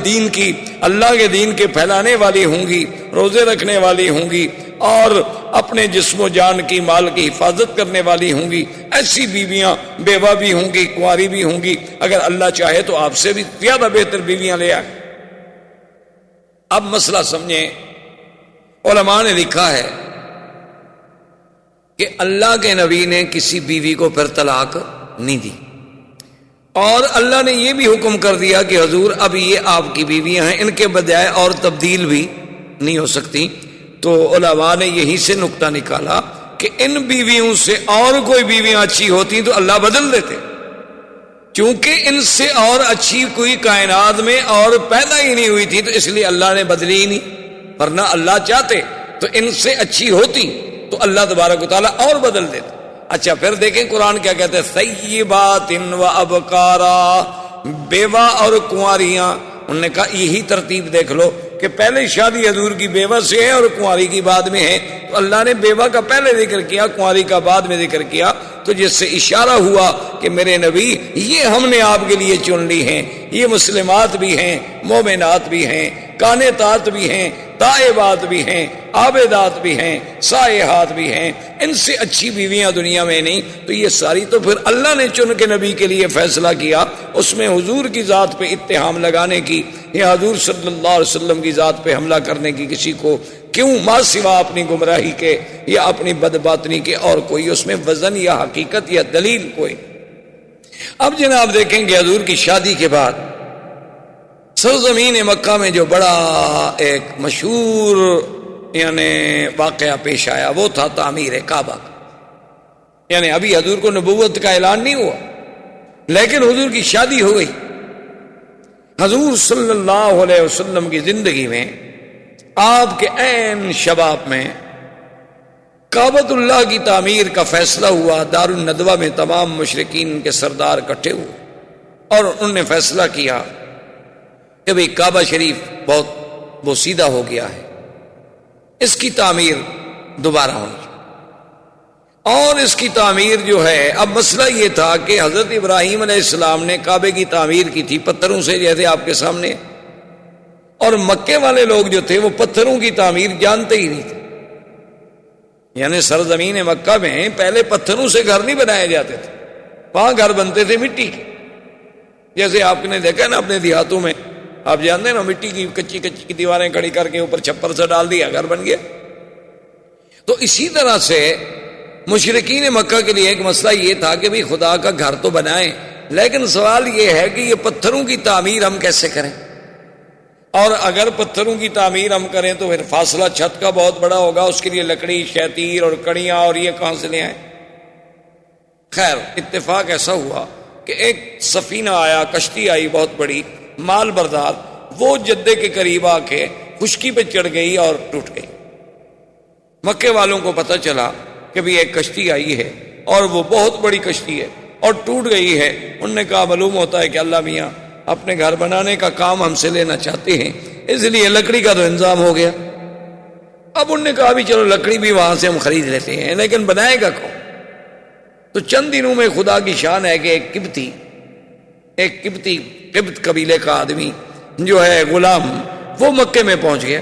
دین کے پھیلانے والی ہوں گی، روزے رکھنے والی ہوں گی، اور اپنے جسم و جان کی مال کی حفاظت کرنے والی ہوں گی۔ ایسی بیویاں بیوہ بھی ہوں گی، کنواری بھی ہوں گی، اگر اللہ چاہے تو آپ سے بھی زیادہ بہتر بیویاں لے آئے۔ اب مسئلہ سمجھیں، علماء نے لکھا ہے کہ اللہ کے نبی نے کسی بیوی کو پھر طلاق نہیں دی، اور اللہ نے یہ بھی حکم کر دیا کہ حضور اب یہ آپ کی بیویاں ہیں، ان کے بجائے اور تبدیل بھی نہیں ہو سکتی۔ تو علماء نے یہیں سے نقطہ نکالا کہ ان بیویوں سے اور کوئی بیویاں اچھی ہوتی تو اللہ بدل دیتے، چونکہ ان سے اور اچھی کوئی کائنات میں اور پیدا ہی نہیں ہوئی تھی، تو اس لیے اللہ نے بدلی ہی نہیں، ورنہ اللہ چاہتے تو ان سے اچھی ہوتی، تو اللہ تبارک و تعالیٰ اور بدل دیتا. اچھا پھر دیکھیں قرآن کیا کہتے ہیں, طیبات و ابکارا, بیوہ اور کنواریاں. انہوں نے کہا یہی ترتیب دیکھ لو کہ پہلے شادی حضور کی بیوہ سے ہے اور کنواری کی بعد میں ہے, تو اللہ نے بیوہ کا پہلے ذکر کیا, کنواری کا بعد میں ذکر کیا, تو جس سے اشارہ ہوا کہ میرے نبی یہ ہم نے آپ کے لیے چن لی ہیں, یہ مسلمات بھی ہیں, مومنات بھی ہیں, قانتات بھی ہیں, تائبات بھی ہیں, عابدات بھی ہیں, سائحات بھی ہیں, ان سے اچھی بیویاں دنیا میں نہیں. تو یہ ساری تو پھر اللہ نے چن کے نبی کے لیے فیصلہ کیا. اس میں حضور کی ذات پہ اتہام لگانے کی یا حضور صلی اللہ علیہ وسلم کی ذات پہ حملہ کرنے کی کسی کو کیوں, ما سوا اپنی گمراہی کے یا اپنی بدباطنی کے, اور کوئی اس میں وزن یا حقیقت یا دلیل کوئی. اب جناب دیکھیں گے حضور کی شادی کے بعد سرزمین مکہ میں جو بڑا ایک مشہور یعنی واقعہ پیش آیا وہ تھا تعمیر کعبہ. یعنی ابھی حضور کو نبوت کا اعلان نہیں ہوا لیکن حضور کی شادی ہو گئی. حضور صلی اللہ علیہ وسلم کی زندگی میں آپ کے عین شباب میں کعبۃ اللہ کی تعمیر کا فیصلہ ہوا. دار الندوہ میں تمام مشرکین کے سردار اکٹھے ہوئے اور انہوں نے فیصلہ کیا کہ بھئی کعبہ شریف بہت بوسیدہ ہو گیا ہے, اس کی تعمیر دوبارہ ہونی, اور اس کی تعمیر جو ہے, اب مسئلہ یہ تھا کہ حضرت ابراہیم علیہ السلام نے کعبے کی تعمیر کی تھی پتھروں سے جیسے آپ کے سامنے, اور مکے والے لوگ جو تھے وہ پتھروں کی تعمیر جانتے ہی نہیں تھے. یعنی سرزمین مکہ میں پہلے پتھروں سے گھر نہیں بنائے جاتے تھے, وہاں گھر بنتے تھے مٹی کے. جیسے آپ نے دیکھا نا اپنے دیہاتوں میں, آپ جانتے ہیں نا, مٹی کی کچی کی دیواریں کھڑی کر کے اوپر چھپر سے ڈال دیا, گھر بن گیا. تو اسی طرح سے مشرکین مکہ کے لیے ایک مسئلہ یہ تھا کہ بھی خدا کا گھر تو بنائیں, لیکن سوال یہ ہے کہ یہ پتھروں کی تعمیر ہم کیسے کریں, اور اگر پتھروں کی تعمیر ہم کریں تو پھر فاصلہ چھت کا بہت بڑا ہوگا, اس کے لیے لکڑی, شیتیر اور کڑیاں اور یہ کہاں سے لے آئیں. خیر اتفاق ایسا ہوا کہ ایک سفینہ آیا, کشتی آئی بہت بڑی مال بردار, وہ جدے کے قریب آ کے خشکی پہ چڑھ گئی اور ٹوٹ گئی. مکے والوں کو پتہ چلا کہ بھی ایک کشتی آئی ہے اور وہ بہت بڑی کشتی ہے اور ٹوٹ گئی ہے. انہوں نے کہا معلوم ہوتا ہے کہ اللہ میاں اپنے گھر بنانے کا کام ہم سے لینا چاہتے ہیں, اس لیے لکڑی کا تو انتظام ہو گیا. اب انہوں نے کہا بھی چلو لکڑی بھی وہاں سے ہم خرید لیتے ہیں, لیکن بنائے گا کون. تو چند دنوں میں خدا کی شان ہے کہ ایک قبط قبیلے کا آدمی جو ہے غلام, وہ مکے میں پہنچ گیا.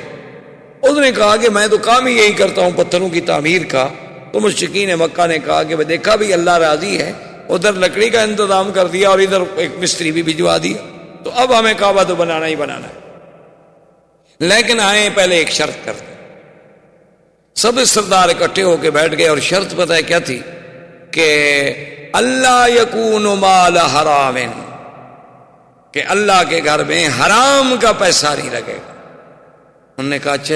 اس نے کہا کہ میں تو کام ہی یہی کرتا ہوں پتھروں کی تعمیر کا. تو مشرکین مکہ نے کہا کہ دیکھا بھی اللہ راضی ہے, ادھر لکڑی کا انتظام کر دیا اور ادھر ایک مستری بھی بھجوا دیا, تو اب ہمیں کعبہ تو بنانا ہی بنانا ہے. لیکن آئے پہلے ایک شرط کرتے. سب سردار اکٹھے ہو کے بیٹھ گئے اور شرط پتہ ہے کیا تھی کہ اللہ یکون مال حرام, کہ اللہ کے گھر میں حرام کا پیسہ نہیں لگے گا. انہوں نے کہا اچھا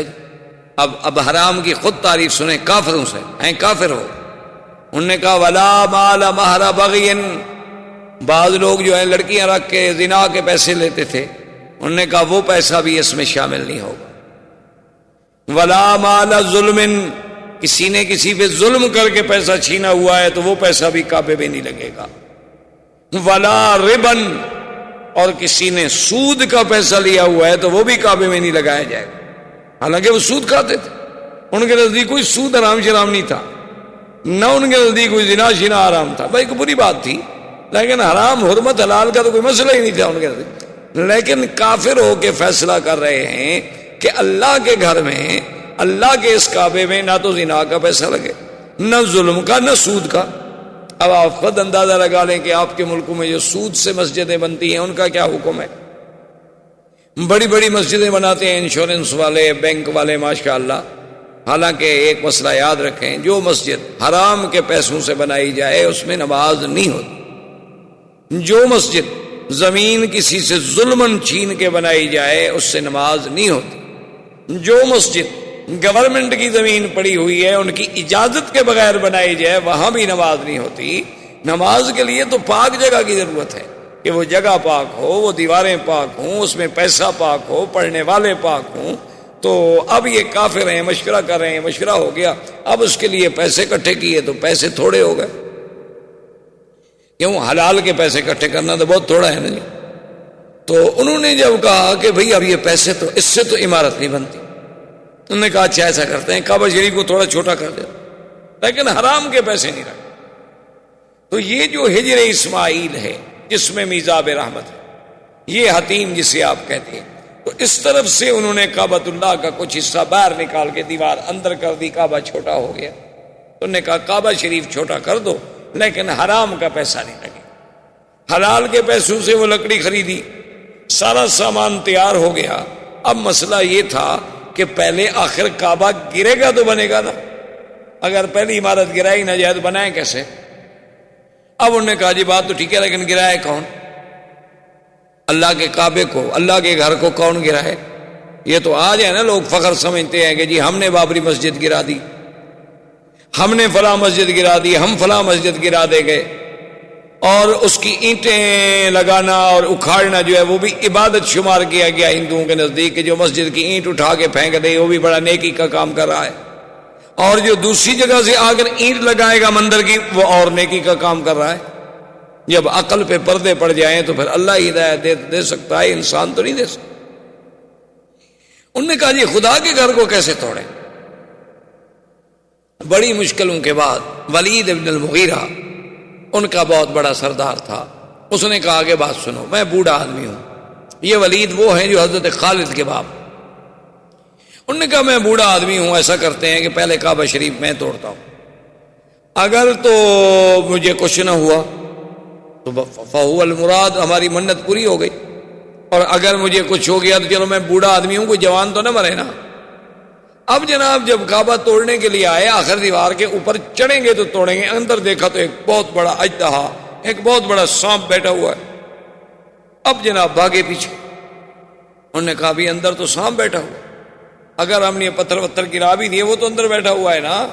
اب حرام کی خود تعریف سنیں کافروں سے, ہیں کافر ہو. انہوں نے کہا ولا مال مہر بغی, بعض لوگ جو ہیں لڑکیاں رکھ کے زنا کے پیسے لیتے تھے, انہوں نے کہا وہ پیسہ بھی اس میں شامل نہیں ہوگا. ولا مال ظلم, کسی نے کسی پہ ظلم کر کے پیسہ چھینا ہوا ہے تو وہ پیسہ بھی کعبے میں نہیں لگے گا. ولا ربن, اور کسی نے سود کا پیسہ لیا ہوا ہے تو وہ بھی کعبے میں نہیں لگایا جائے گا. حالانکہ وہ سود کھاتے تھے, ان کے نزدیک کوئی سود حرام شرام نہیں تھا, نہ ان کے نزدیک کوئی زنا شنا حرام تھا. بھائی ایک بری بات تھی, لیکن حرام حرمت حلال کا تو کوئی مسئلہ ہی نہیں تھا ان کے نزدیک. لیکن کافر ہو کے فیصلہ کر رہے ہیں کہ اللہ کے گھر میں, اللہ کے اس کعبے میں نہ تو زنا کا پیسہ لگے, نہ ظلم کا, نہ سود کا. اب آپ خود اندازہ لگا لیں کہ آپ کے ملکوں میں جو سود سے مسجدیں بنتی ہیں ان کا کیا حکم ہے. بڑی بڑی مسجدیں بناتے ہیں انشورنس والے, بینک والے, ماشاءاللہ. حالانکہ ایک مسئلہ یاد رکھیں, جو مسجد حرام کے پیسوں سے بنائی جائے اس میں نماز نہیں ہوتی. جو مسجد زمین کسی سے ظلمن چھین کے بنائی جائے اس سے نماز نہیں ہوتی. جو مسجد گورنمنٹ کی زمین پڑی ہوئی ہے ان کی اجازت کے بغیر بنائی جائے وہاں بھی نماز نہیں ہوتی. نماز کے لیے تو پاک جگہ کی ضرورت ہے کہ وہ جگہ پاک ہو, وہ دیواریں پاک ہوں, اس میں پیسہ پاک ہو, پڑھنے والے پاک ہوں, تو اب یہ کافر ہیں، مشورہ کر رہے ہیں، مشورہ ہو گیا، اب اس کے لیے پیسے اکٹھے کیے تو پیسے تھوڑے ہو گئے، کیوں؟ حلال کے پیسے اکٹھے کرنا تو بہت تھوڑا ہے نا جی۔ تو انہوں نے جب کہا کہ بھئی اب یہ پیسے تو اس سے تو عمارت نہیں بنتی، انہوں نے کہا اچھا ایسا کرتے ہیں کعبہ شریف کو تھوڑا چھوٹا کر دیں، لیکن حرام کے پیسے نہیں رکھتے۔ تو یہ جو ہجر اسماعیل ہے جس میں میزاب رحمت ہے، یہ حتیم جسے آپ کہتے ہیں، تو اس طرف سے انہوں نے کعبۃ اللہ کا کچھ حصہ باہر نکال کے دیوار اندر کر دی، کعبہ چھوٹا ہو گیا۔ تو انہوں نے کہا کعبہ شریف چھوٹا کر دو لیکن حرام کا پیسہ نہیں لگے۔ حلال کے پیسوں سے وہ لکڑی خریدی، سارا سامان تیار ہو گیا۔ اب مسئلہ یہ تھا کہ پہلے آخر کعبہ گرے گا تو بنے گا نا، اگر پہلی عمارت گرائی نہ جائے تو بنائے کیسے؟ اب انہوں نے کہا جی بات تو ٹھیک ہے لیکن گرائے کون؟ اللہ کے کعبے کو، اللہ کے گھر کو کون گرائے؟ یہ تو آج ہے نا لوگ فخر سمجھتے ہیں کہ جی ہم نے بابری مسجد گرا دی، ہم نے فلاں مسجد گرا دی، ہم فلاں مسجد گرا دے گئے، اور اس کی اینٹیں لگانا اور اکھاڑنا جو ہے وہ بھی عبادت شمار کیا گیا ہندوؤں کے نزدیک، کہ جو مسجد کی اینٹ اٹھا کے پھینک دے وہ بھی بڑا نیکی کا کام کر رہا ہے، اور جو دوسری جگہ سے آ کر اینٹ لگائے گا مندر کی وہ اور نیکی کا کام کر رہا ہے۔ جب عقل پہ پردے پڑ جائیں تو پھر اللہ ہی ہدایت دے سکتا ہے، انسان تو نہیں دے سکتا۔ انہوں نے کہا جی خدا کے گھر کو کیسے توڑیں؟ بڑی مشکلوں کے بعد ولید ابن المغیرہ ان کا بہت بڑا سردار تھا، اس نے کہا کہ بات سنو، میں بوڑھا آدمی ہوں، یہ ولید وہ ہیں جو حضرت خالد کے باپ۔ انہوں نے کہا میں بوڑھا آدمی ہوں، ایسا کرتے ہیں کہ پہلے کعبہ شریف میں توڑتا ہوں، اگر تو مجھے کچھ نہ ہوا تو فہو المراد، ہماری منت پوری ہو گئی، اور اگر مجھے کچھ ہو گیا تو چلو میں بوڑھا آدمی ہوں، کوئی جوان تو نہ مرے نا۔ اب جناب جب کعبہ توڑنے کے لیے آئے، آخر دیوار کے اوپر چڑھیں گے تو توڑیں گے، اندر دیکھا تو ایک بہت بڑا اژدہا، ایک بہت بڑا سانپ بیٹھا ہوا ہے۔ اب جناب بھاگے پیچھے، انہوں نے کہا بھی اندر تو سانپ بیٹھا ہوا، اگر ہم نے پتھر وتھر گرا بھی دیے وہ تو اندر بیٹھا ہوا ہے نا،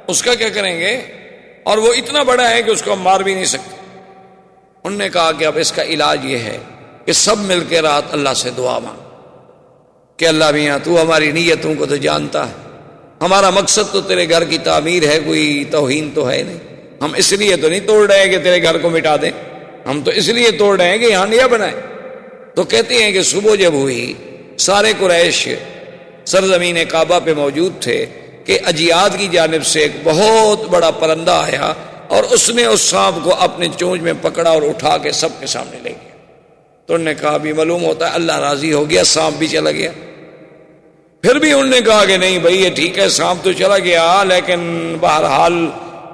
اس کا کیا کریں گے؟ اور وہ اتنا بڑا ہے کہ اس کو ہم مار بھی نہیں سکتے۔ انہوں نے کہا کہ اب اس کا علاج یہ ہے کہ سب مل کے رات اللہ سے دعا مانگ کہ اللہ میاں تو ہماری نیتوں کو تو جانتا ہے، ہمارا مقصد تو تیرے گھر کی تعمیر ہے، کوئی توہین تو ہے نہیں، ہم اس لیے تو نہیں توڑ رہے کہ تیرے گھر کو مٹا دیں، ہم تو اس لیے توڑ رہے ہیں کہ یہاں نیا بنائے۔ تو کہتے ہیں کہ صبح جب ہوئی، سارے قریش سرزمین کعبہ پہ موجود تھے کہ اجیاد کی جانب سے ایک بہت بڑا پرندہ آیا اور اس نے اس سانپ کو اپنے چونچ میں پکڑا اور اٹھا کے سب کے سامنے لے گیا۔ تو انہوں نے کہا بھی معلوم ہوتا ہے اللہ راضی ہو گیا، سانپ بھی چلا گیا۔ پھر بھی انہوں نے کہا کہ نہیں بھائی یہ ٹھیک ہے، سانپ تو چلا گیا لیکن بہرحال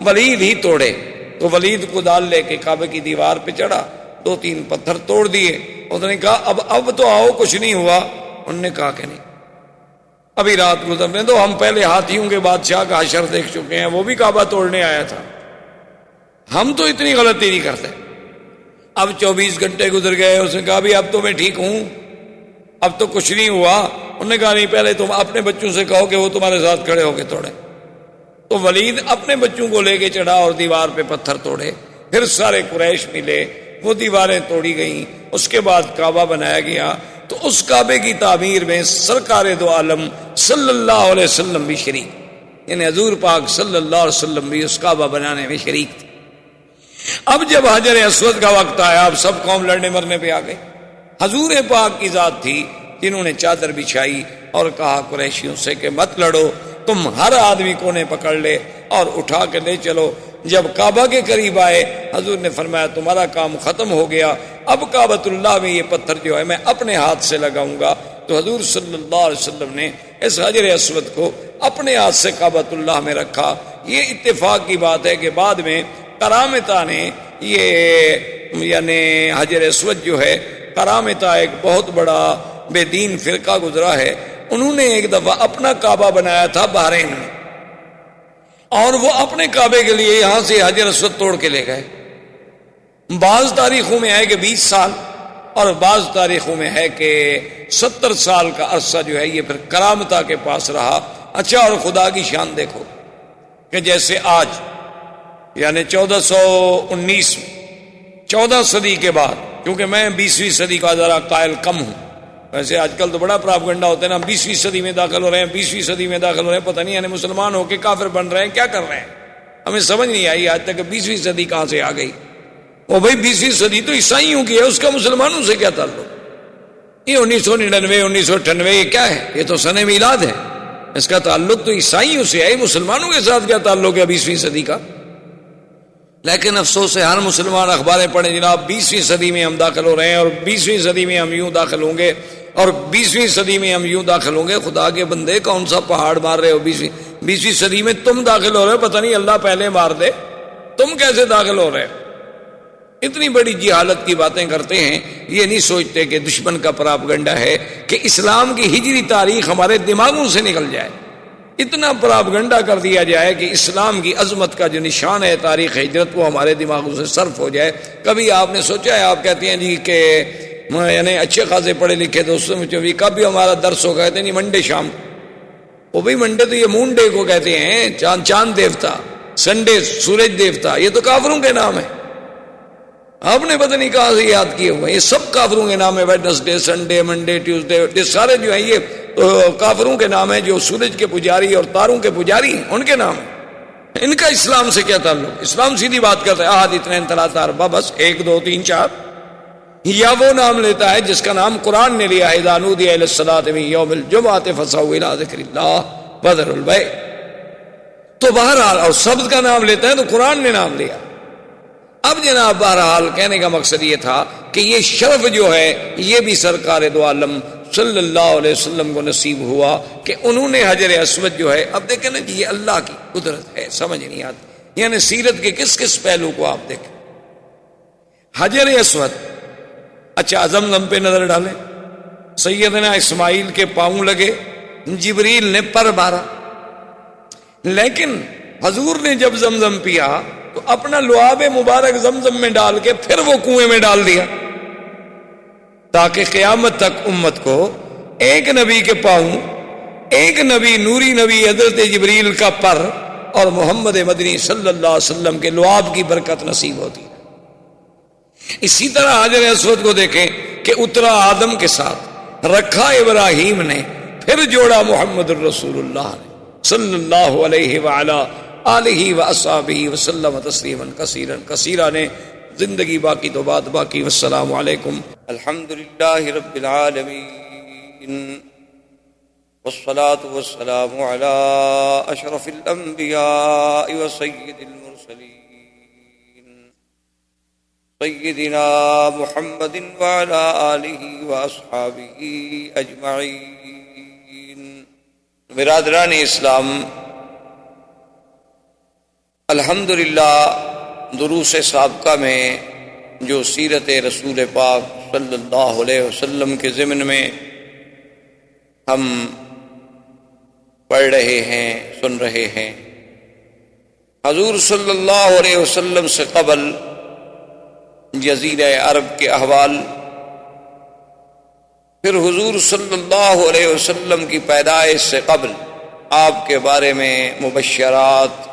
ولید ہی توڑے۔ تو ولید کو دال لے کے کعبے کی دیوار پہ چڑھا، 2-3 پتھر توڑ دیے۔ اس نے کہا اب تو آؤ، کچھ نہیں ہوا۔ انہوں نے کہا کہ نہیں، ابھی رات گزرنے دو، ہم پہلے ہاتھیوں کے بادشاہ کا حشر دیکھ چکے ہیں، وہ بھی کعبہ توڑنے آیا تھا، ہم تو اتنی غلطی نہیں کرتے۔ اب 24 گھنٹے گزر گئے، اس نے کہا بھی اب تو میں ٹھیک ہوں، اب تو کچھ نہیں ہوا۔ انہوں نے کہا نہیں، پہلے تم اپنے بچوں سے کہو کہ وہ تمہارے ساتھ کھڑے ہو کے توڑے۔ تو ولید اپنے بچوں کو لے کے چڑھا اور دیوار پہ پتھر توڑے، پھر سارے قریش ملے، وہ دیواریں توڑی گئیں، اس کے بعد کعبہ بنایا گیا۔ تو اس کعبے کی تعمیر میں سرکار دو عالم صلی اللہ علیہ وسلم بھی شریک، یعنی حضور پاک صلی اللہ علیہ وسلم بھی اس کعبہ بنانے میں شریک تھے۔ اب جب حجر اسود کا وقت آیا، اب سب قوم لڑنے مرنے پہ آ گئے۔ حضور پاک کی ذات تھی جنہوں نے چادر بچھائی اور کہا قریشیوں سے کہ مت لڑو، تم ہر آدمی کونے پکڑ لے اور اٹھا کے لے چلو۔ جب کعبہ کے قریب آئے، حضور نے فرمایا تمہارا کام ختم ہو گیا، اب کعبۃ اللہ میں یہ پتھر جو ہے میں اپنے ہاتھ سے لگاؤں گا۔ تو حضور صلی اللہ علیہ وسلم نے اس حجر اسود کو اپنے ہاتھ سے کعبۃ اللہ میں رکھا۔ یہ اتفاق کی بات ہے کہ بعد میں کرامتہ نے یہ یعنی حجر اسود جو ہے، کرامتہ ایک بہت بڑا بے دین فرقہ گزرا ہے، انہوں نے ایک دفعہ اپنا کعبہ بنایا تھا بحرین میں، اور وہ اپنے کعبے کے لیے یہاں سے حجر اسود توڑ کے لے گئے۔ بعض تاریخوں میں ہے کہ 20 سال، اور بعض تاریخوں میں ہے کہ 70 سال کا عرصہ جو ہے یہ پھر کرامتہ کے پاس رہا۔ اچھا، اور خدا کی شان دیکھو کہ جیسے آج یعنی 1419 میں 14 صدی کے بعد، کیونکہ میں 20ویں صدی کا ذرا قائل کم ہوں، ویسے آج کل تو بڑا پراپگنڈا ہوتا ہے نا، 20ویں صدی میں داخل ہو رہے ہیں، 20ویں صدی میں داخل ہو رہے ہیں، پتہ نہیں یعنی مسلمان ہو کے کافر بن رہے ہیں، کیا کر رہے ہیں؟ ہمیں سمجھ نہیں آئی آج تک کہ 20ویں صدی کہاں سے آ گئی۔ وہ بھائی 20ویں صدی تو عیسائیوں کی ہے، اس کا مسلمانوں سے کیا تعلق؟ یہ 1999 1998 یہ کیا ہے؟ یہ تو سن میلاد ہے، اس کا تعلق تو عیسائیوں سے ہے، مسلمانوں کے ساتھ کیا تعلق ہے 20ویں صدی کا؟ لیکن افسوس ہے ہر مسلمان اخباریں پڑھیں جناب 20ویں صدی میں ہم داخل ہو رہے ہیں، اور 20ویں صدی میں ہم یوں داخل ہوں گے، اور 20ویں صدی میں ہم یوں داخل ہوں گے۔ خدا کے بندے کون سا پہاڑ مار رہے ہو؟ 20ویں صدی میں تم داخل ہو رہے ہو، پتہ نہیں اللہ پہلے مار دے، تم کیسے داخل ہو رہے ہو؟ اتنی بڑی جہالت کی باتیں کرتے ہیں، یہ نہیں سوچتے کہ دشمن کا پراپگنڈا ہے کہ اسلام کی ہجری تاریخ ہمارے دماغوں سے نکل جائے، اتنا پراپگنڈا کر دیا جائے کہ اسلام کی عظمت کا جو نشان ہے تاریخ ہجرت وہ ہمارے دماغوں سے صرف ہو جائے۔ کبھی آپ نے سوچا ہے، آپ کہتے ہیں جی کہ یعنی اچھے خاصے پڑھے لکھے دوستوں میں بھی کبھی ہمارا درس ہو، کہتے ہیں نہیں منڈے شام، وہ بھی منڈے تو یہ مون ڈے کو کہتے ہیں، چاند دیوتا، سنڈے سورج دیوتا، یہ تو کافروں کے نام ہے، آپ نے پتہ نہیں کہاں سے یاد کیے ہوئے، یہ سب کافروں کے نام ہے، ویڈنسڈے سنڈے منڈے ٹیوزڈے، یہ سارے جو ہیں یہ کافروں کے نام ہیں، جو سورج کے پجاری اور تاروں کے پجاری ہیں ان کے نام ہیں، ان کا اسلام سے کیا تعلق؟ اسلام سیدھی بات کرتا ہے احد اثنین ثلاثہ اربعہ، بس 1 2 3 4، یا وہ نام لیتا ہے جس کا نام قرآن نے لیا ہے، اذا نودی للصلاۃ من یوم الجمعۃ فاسعوا الی ذکر اللہ وذروا البیع۔ تو بہرحال اور سبت کا نام لیتا ہے تو قرآن نے نام لیا۔ اب جناب بہرحال کہنے کا مقصد یہ تھا کہ یہ شرف جو ہے یہ بھی سرکار دو عالم صلی اللہ علیہ وسلم کو نصیب ہوا کہ انہوں نے حجر اسود جو ہے، اب دیکھیں نا جی یہ اللہ کی قدرت ہے، سمجھ نہیں آتی، یعنی سیرت کے کس کس پہلو کو آپ دیکھیں۔ حجر اسود، اچھا زمزم پہ نظر ڈالیں، سیدنا اسماعیل کے پاؤں لگے، جبریل نے پر مارا، لیکن حضور نے جب زمزم پیا تو اپنا لعاب مبارک زمزم میں ڈال کے پھر وہ کنویں میں ڈال دیا، تاکہ قیامت تک امت کو ایک نبی کے پاؤں، ایک نبی نوری نبی حضرت جبریل کا پر اور محمد مدنی صلی اللہ علیہ وسلم کے لعاب کی برکت نصیب ہوتی ہے۔ اسی طرح حجر اسود کو دیکھیں کہ اترا آدم کے ساتھ، رکھا ابراہیم نے، پھر جوڑا محمد الرسول اللہ نے صلی اللہ علیہ وعلا آلہ واصحابہ وسلم تسلیما کثیرا کثیرا نے۔ زندگی باقی تو بات باقی۔ والسلام علیکم۔ الحمدللہ رب العالمین والصلاة والسلام علی اشرف الانبیاء وسید المرسلین سیدنا محمد وعلی آلہ واصحابہ اجمعین۔ برادران اسلام، الحمدللہ دروس سابقہ میں جو سیرت رسول پاک صلی اللہ علیہ وسلم کے ضمن میں ہم پڑھ رہے ہیں، سن رہے ہیں، حضور صلی اللہ علیہ وسلم سے قبل جزیرہ عرب کے احوال، پھر حضور صلی اللہ علیہ وسلم کی پیدائش سے قبل آپ کے بارے میں مبشرات،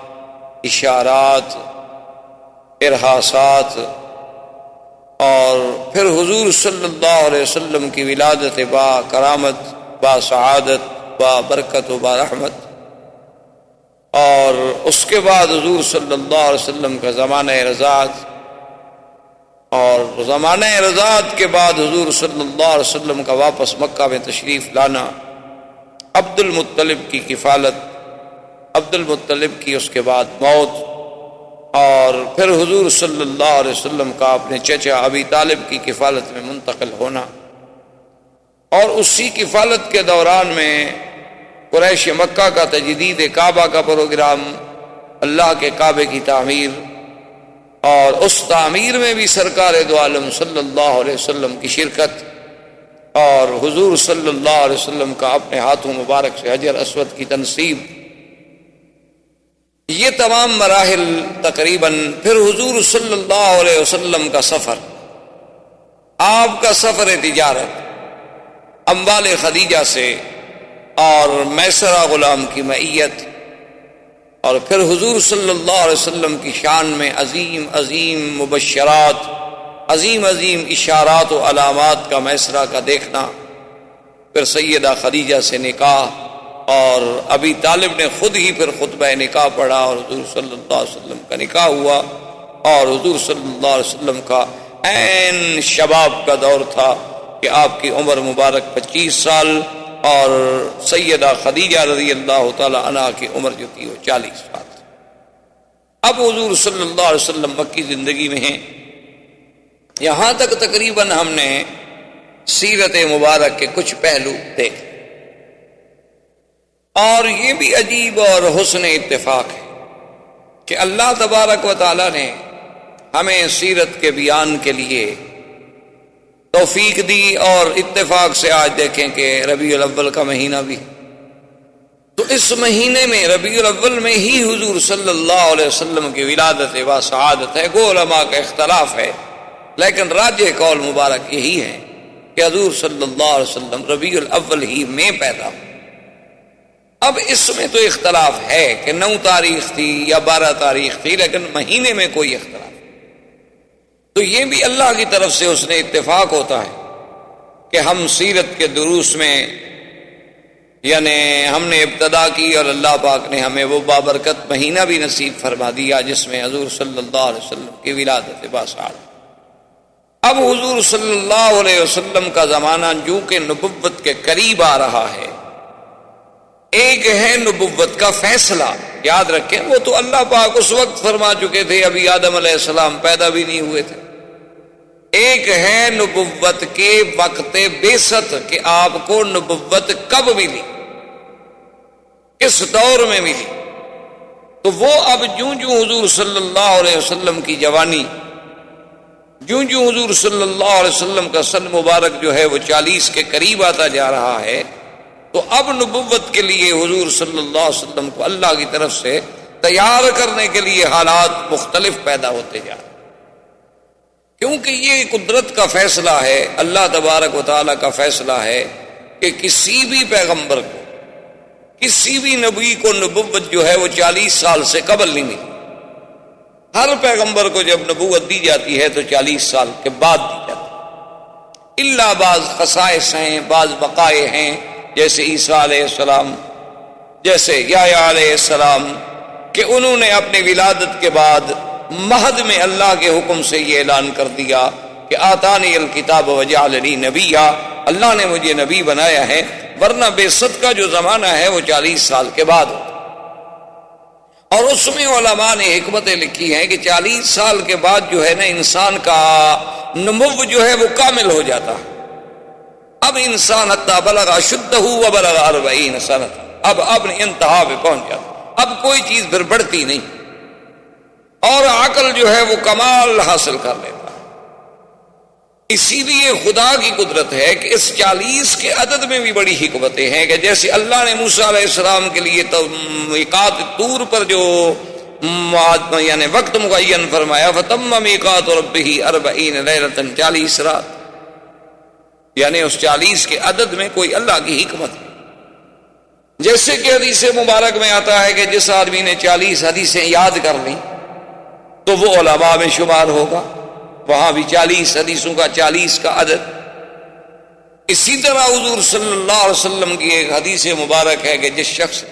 اشارات، ارہاسات، اور پھر حضور صلی اللہ علیہ وسلم کی ولادت با کرامت، با سعادت، با برکت و با رحمت، اور اس کے بعد حضور صلی اللہ علیہ وسلم کا زمانہ رضاعت، اور زمانہ رضاعت کے بعد حضور صلی اللہ علیہ وسلم کا واپس مکہ میں تشریف لانا، عبد المطلب کی کفالت، عبد المطلب کی اس کے بعد موت، اور پھر حضور صلی اللہ علیہ وسلم کا اپنے چچا ابی طالب کی کفالت میں منتقل ہونا، اور اسی کفالت کے دوران میں قریش مکہ کا تجدید کعبہ کا پروگرام، اللہ کے کعبے کی تعمیر، اور اس تعمیر میں بھی سرکار دو عالم صلی اللہ علیہ وسلم کی شرکت، اور حضور صلی اللہ علیہ وسلم کا اپنے ہاتھوں مبارک سے حجر اسود کی تنصیب، یہ تمام مراحل تقریباً۔ پھر حضور صلی اللہ علیہ وسلم کا سفر، آپ کا سفر تجارت، اموال خدیجہ سے اور میسرہ غلام کی معیت، اور پھر حضور صلی اللہ علیہ وسلم کی شان میں عظیم عظیم مبشرات، عظیم عظیم اشارات و علامات کا میسرہ کا دیکھنا، پھر سیدہ خدیجہ سے نکاح، اور ابی طالب نے خود ہی پھر خطبہ نکاح پڑھا اور حضور صلی اللہ علیہ وسلم کا نکاح ہوا، اور حضور صلی اللہ علیہ وسلم کا عین شباب کا دور تھا کہ آپ کی عمر مبارک 25 سال اور سیدہ خدیجہ رضی اللہ تعالی عنہا کی عمر جو تھی وہ 40 سال تھی۔ اب حضور صلی اللہ علیہ وسلم مکی زندگی میں ہیں۔ یہاں تک تقریباً ہم نے سیرت مبارک کے کچھ پہلو دیکھے، اور یہ بھی عجیب اور حسن اتفاق ہے کہ اللہ تبارک و تعالی نے ہمیں سیرت کے بیان کے لیے توفیق دی، اور اتفاق سے آج دیکھیں کہ ربیع الاول کا مہینہ بھی، تو اس مہینے میں ربیع الاول میں ہی حضور صلی اللہ علیہ وسلم کی ولادت و سعادت ہے۔ گو علماء کا اختلاف ہے، لیکن راجح قول مبارک یہی ہے کہ حضور صلی اللہ علیہ وسلم ربیع الاول ہی میں پیدا ہو۔ اب اس میں تو اختلاف ہے کہ 9 تاریخ تھی یا 12 تاریخ تھی، لیکن مہینے میں کوئی اختلاف، تو یہ بھی اللہ کی طرف سے اس نے اتفاق ہوتا ہے کہ ہم سیرت کے دروس میں یعنی ہم نے ابتدا کی، اور اللہ پاک نے ہمیں وہ بابرکت مہینہ بھی نصیب فرما دیا جس میں حضور صلی اللہ علیہ وسلم کی ولادت باسعادت۔ اب حضور صلی اللہ علیہ وسلم کا زمانہ جو کہ نبوت کے قریب آ رہا ہے، ایک ہے نبوت کا فیصلہ، یاد رکھیں وہ تو اللہ پاک اس وقت فرما چکے تھے، ابھی آدم علیہ السلام پیدا بھی نہیں ہوئے تھے۔ ایک ہے نبوت کے وقت بعثت کہ آپ کو نبوت کب ملی، کس دور میں ملی، تو وہ اب جوں جوں حضور صلی اللہ علیہ وسلم کی جوانی، جوں جوں حضور صلی اللہ علیہ وسلم کا سن مبارک جو ہے وہ 40 کے قریب آتا جا رہا ہے، تو اب نبوت کے لیے حضور صلی اللہ علیہ وسلم کو اللہ کی طرف سے تیار کرنے کے لیے حالات مختلف پیدا ہوتے جا رہے ہیں، کیونکہ یہ قدرت کا فیصلہ ہے، اللہ تبارک و تعالیٰ کا فیصلہ ہے کہ کسی بھی پیغمبر کو، کسی بھی نبی کو نبوت جو ہے وہ 40 سال سے قبل نہیں ملی۔ ہر پیغمبر کو جب نبوت دی جاتی ہے تو 40 سال کے بعد دی جاتی ہے، الا بعض خصائص ہیں، بعض بقائے ہیں، جیسے عیسیٰ علیہ السلام، جیسے یحییٰ علیہ السلام، کہ انہوں نے اپنی ولادت کے بعد مہد میں اللہ کے حکم سے یہ اعلان کر دیا کہ آتانی الکتاب وجعلنی نبیا، اللہ نے مجھے نبی بنایا ہے، ورنہ بعثت کا جو زمانہ ہے وہ 40 سال کے بعد ہوتا۔ اور اس میں علماء نے حکمتیں لکھی ہیں کہ 40 سال کے بعد جو ہے نا انسان کا نمو جو ہے وہ کامل ہو جاتا ہے۔ اب انسان حتی بلغ اشدہ وبلغ 40 سنہ، اب اپنی انتہا پہ پہنچ جاتا، اب کوئی چیز پھر بڑھتی نہیں، اور عقل جو ہے وہ کمال حاصل کر لیتا ہے۔ اسی لیے خدا کی قدرت ہے کہ اس 40 کے عدد میں بھی بڑی حکمتیں ہیں، کہ جیسے اللہ نے موسیٰ علیہ السلام کے لیے میقات طور پر جو یعنی وقت معین فرمایا، فَتَمَّ مِيقَاتُ رَبِّهِ 40 لَيْلَةً، 40 رات، یعنی اس 40 کے عدد میں کوئی اللہ کی حکمت ہے۔ جیسے کہ حدیث مبارک میں آتا ہے کہ جس آدمی نے 40 حدیثیں یاد کر لیں تو وہ علماء میں شمار ہوگا، وہاں بھی 40 حدیثوں کا 40 کا عدد۔ اسی طرح حضور صلی اللہ علیہ وسلم کی ایک حدیث مبارک ہے کہ جس شخص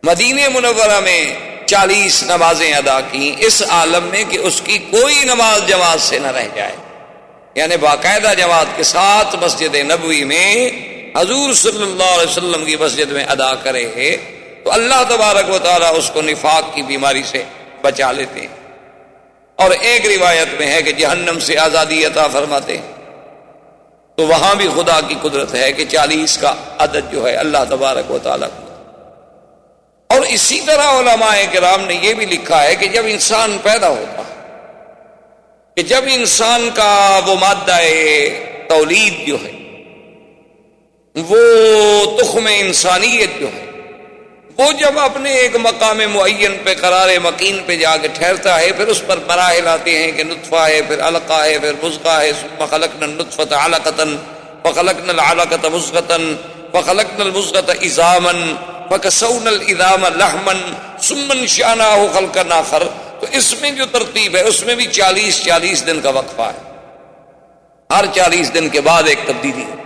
مدینہ منورہ میں 40 نمازیں ادا کی اس عالم میں کہ اس کی کوئی نماز جماعت سے نہ رہ جائے، یعنی باقاعدہ جماعت کے ساتھ مسجد نبوی میں حضور صلی اللہ علیہ وسلم کی مسجد میں ادا کرے، تو اللہ تبارک و تعالیٰ اس کو نفاق کی بیماری سے بچا لیتے ہیں، اور ایک روایت میں ہے کہ جہنم سے آزادی عطا فرماتے ہیں۔ تو وہاں بھی خدا کی قدرت ہے کہ 40 کا عدد جو ہے اللہ تبارک و تعالیٰ کو۔ اور اسی طرح علماء کرام نے یہ بھی لکھا ہے کہ جب انسان پیدا ہوتا ہے، کہ جب انسان کا وہ مادہ تولید جو ہے، وہ تخم انسانیت جو ہے، وہ جب اپنے ایک مقام معین پہ قرار مکین پہ جا کے ٹھہرتا ہے، پھر اس پر مراحل آتے ہیں کہ نطفہ ہے، پھر علقہ ہے، پھر مضغہ ہے، ثم خلقنا النطفة علقة فخلقنا العلقة مضغة فخلقنا المضغة عظاما فكسونا العظام لحما ثم انشأناه خلقا آخر۔ تو اس میں جو ترتیب ہے اس میں بھی 40 دن کا وقفہ ہے، ہر 40 دن کے بعد ایک تبدیلی ہے۔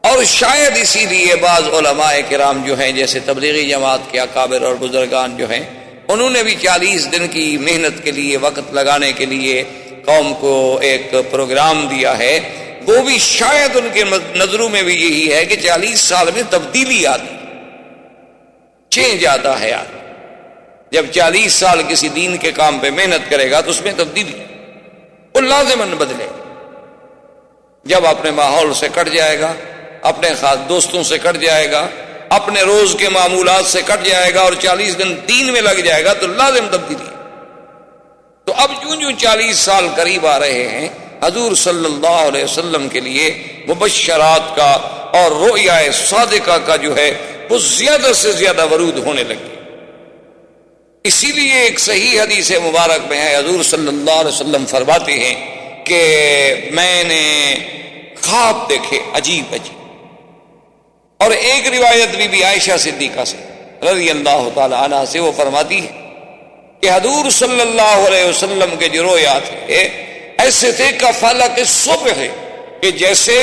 اور شاید اسی لیے بعض علماء کرام جو ہیں جیسے تبلیغی جماعت کے اکابر اور بزرگان جو ہیں انہوں نے بھی 40 دن کی محنت کے لیے وقت لگانے کے لیے قوم کو ایک پروگرام دیا ہے، وہ بھی شاید ان کے نظروں میں بھی یہی ہے کہ 40 سال میں تبدیلی آتی، چینج آتا ہے آدمی جب 40 سال کسی دین کے کام پہ محنت کرے گا تو اس میں تبدیلی وہ لازماً بدلے گا۔ جب اپنے ماحول سے کٹ جائے گا، اپنے خاص دوستوں سے کٹ جائے گا، اپنے روز کے معمولات سے کٹ جائے گا اور 40 دن دین میں لگ جائے گا تو لازم تبدیلی ہے۔ تو اب جو 40 سال قریب آ رہے ہیں، حضور صلی اللہ علیہ وسلم کے لیے مبشرات کا اور رؤیا صادقہ کا جو ہے وہ زیادہ سے زیادہ ورود ہونے لگے۔ اسی لیے ایک صحیح حدیث مبارک میں ہے، حضور صلی اللہ علیہ وسلم فرماتے ہیں کہ میں نے خواب دیکھے عجیب عجیب، اور ایک روایت بھی عائشہ صدیقہ سے رضی اللہ تعالی عنہ سے وہ فرماتی ہے کہ حضور صلی اللہ علیہ وسلم کے جو رویا تھے ایسے تھے کہ فلق صبح ہے، کہ جیسے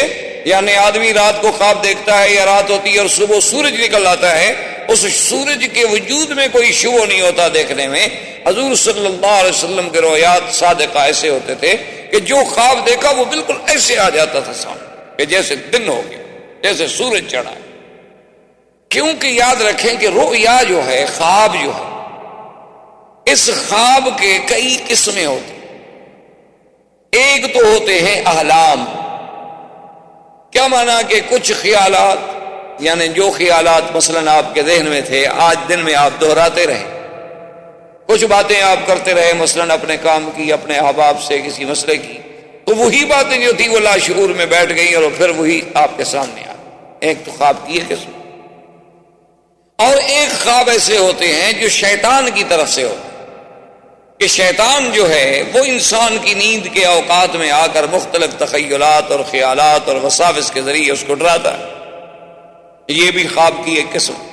یعنی آدمی رات کو خواب دیکھتا ہے یا رات ہوتی ہے اور صبح سورج نکل آتا ہے، اس سورج کے وجود میں کوئی شبہ نہیں ہوتا دیکھنے میں۔ حضور صلی اللہ علیہ وسلم کے رویات صادقہ ایسے ہوتے تھے کہ جو خواب دیکھا وہ بالکل ایسے آ جاتا تھا سامنے کہ جیسے دن ہو گیا، جیسے سورج چڑھا ہے۔ کیونکہ یاد رکھیں کہ رؤیا جو ہے، خواب جو ہے، اس خواب کے کئی قسمیں ہوتی ہیں۔ ایک تو ہوتے ہیں احلام، کیا مانا کہ کچھ خیالات، یعنی جو خیالات مثلاً آپ کے ذہن میں تھے آج دن میں آپ دہراتے رہے، کچھ باتیں آپ کرتے رہے مثلاً اپنے کام کی، اپنے احباب سے کسی مسئلے کی، تو وہی باتیں جو تھی وہ لاشعور میں بیٹھ گئی اور پھر وہی آپ کے سامنے آ گئی۔ ایک تو خواب کی ہے قسم، اور ایک خواب ایسے ہوتے ہیں جو شیطان کی طرف سے ہوتے ہیں کہ شیطان جو ہے وہ انسان کی نیند کے اوقات میں آ کر مختلف تخیلات اور خیالات اور وساوس کے ذریعے اس کو ڈراتا ہے، یہ بھی خواب کی ایک قسم۔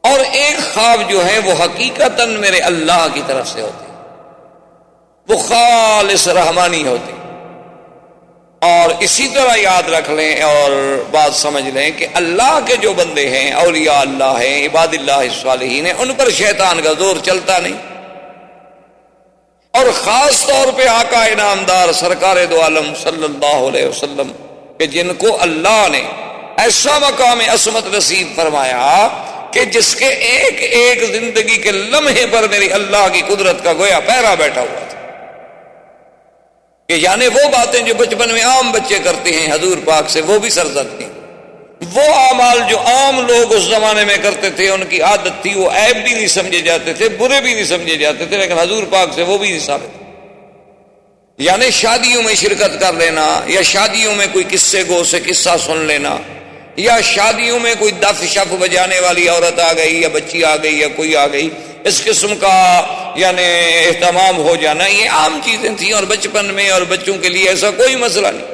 اور ایک خواب جو ہے وہ حقیقتاً میرے اللہ کی طرف سے ہوتے ہیں، وہ خالص رحمانی ہوتے ہیں۔ اور اسی طرح یاد رکھ لیں اور بات سمجھ لیں کہ اللہ کے جو بندے ہیں، اولیاء اللہ ہیں، عباد اللہ الصالحین ہیں، ان پر شیطان کا زور چلتا نہیں۔ اور خاص طور پہ آقا انعامدار سرکار دو عالم صلی اللہ علیہ وسلم کہ جن کو اللہ نے ایسا مقام عصمت نصیب فرمایا کہ جس کے ایک ایک زندگی کے لمحے پر میری اللہ کی قدرت کا گویا پہرا بیٹھا ہوا تھا، کہ یعنی وہ باتیں جو بچپن میں عام بچے کرتے ہیں حضور پاک سے وہ بھی سرزد تھیں، وہ اعمال جو عام لوگ اس زمانے میں کرتے تھے ان کی عادت تھی، وہ عیب بھی نہیں سمجھے جاتے تھے، برے بھی نہیں سمجھے جاتے تھے، لیکن حضور پاک سے وہ بھی نہیں ثابت۔ یعنی شادیوں میں شرکت کر لینا، یا شادیوں میں کوئی قصے گو سے قصہ سن لینا، یا شادیوں میں کوئی دف شف بجانے والی عورت آ گئی یا بچی آ گئی یا کوئی آ گئی، اس قسم کا یعنی اہتمام ہو جانا، یہ عام چیزیں تھیں اور بچپن میں اور بچوں کے لیے ایسا کوئی مسئلہ نہیں۔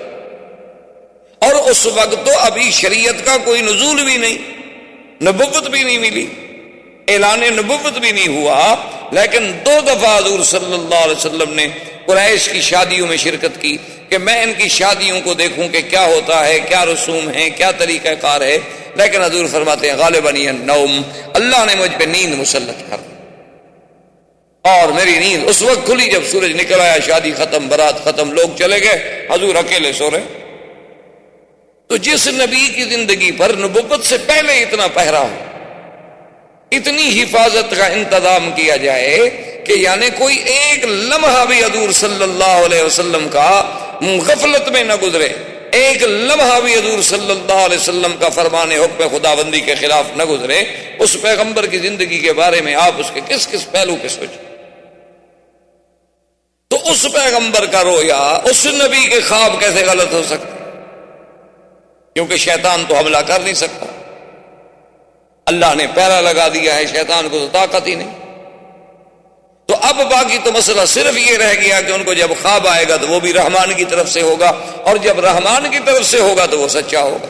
اور اس وقت تو ابھی شریعت کا کوئی نزول بھی نہیں، نبوت بھی نہیں ملی، اعلان نبوت بھی نہیں ہوا، لیکن 2 دفعہ حضور صلی اللہ علیہ وسلم نے قریش کی شادیوں میں شرکت کی کہ میں ان کی شادیوں کو دیکھوں کہ کیا ہوتا ہے، کیا رسوم ہیں، کیا طریقہ کار ہے، لیکن حضور فرماتے ہیں غالباً النوم، اللہ نے مجھ پہ نیند مسلط کر دی، اور میری نیند اس وقت کھلی جب سورج نکل آیا، شادی ختم، برات ختم، لوگ چلے گئے، حضور اکیلے سو رہے۔ تو جس نبی کی زندگی پر نبوت سے پہلے اتنا پہرا ہو، اتنی حفاظت کا انتظام کیا جائے کہ یعنی کوئی ایک لمحہ بھی حضور صلی اللہ علیہ وسلم کا غفلت میں نہ گزرے، ایک لمحہ بھی حضور صلی اللہ علیہ وسلم کا فرمان حکم خداوندی کے خلاف نہ گزرے، اس پیغمبر کی زندگی کے بارے میں آپ اس کے کس کس پہلو پہ سوچیں۔ تو اس پیغمبر کا رویا، اس نبی کے خواب کیسے غلط ہو سکتے؟ کیونکہ شیطان تو حملہ کر نہیں سکتا، اللہ نے پہرا لگا دیا ہے، شیطان کو تو طاقت ہی نہیں۔ تو اب باقی تو مسئلہ صرف یہ رہ گیا کہ ان کو جب خواب آئے گا تو وہ بھی رحمان کی طرف سے ہوگا، اور جب رحمان کی طرف سے ہوگا تو وہ سچا ہوگا۔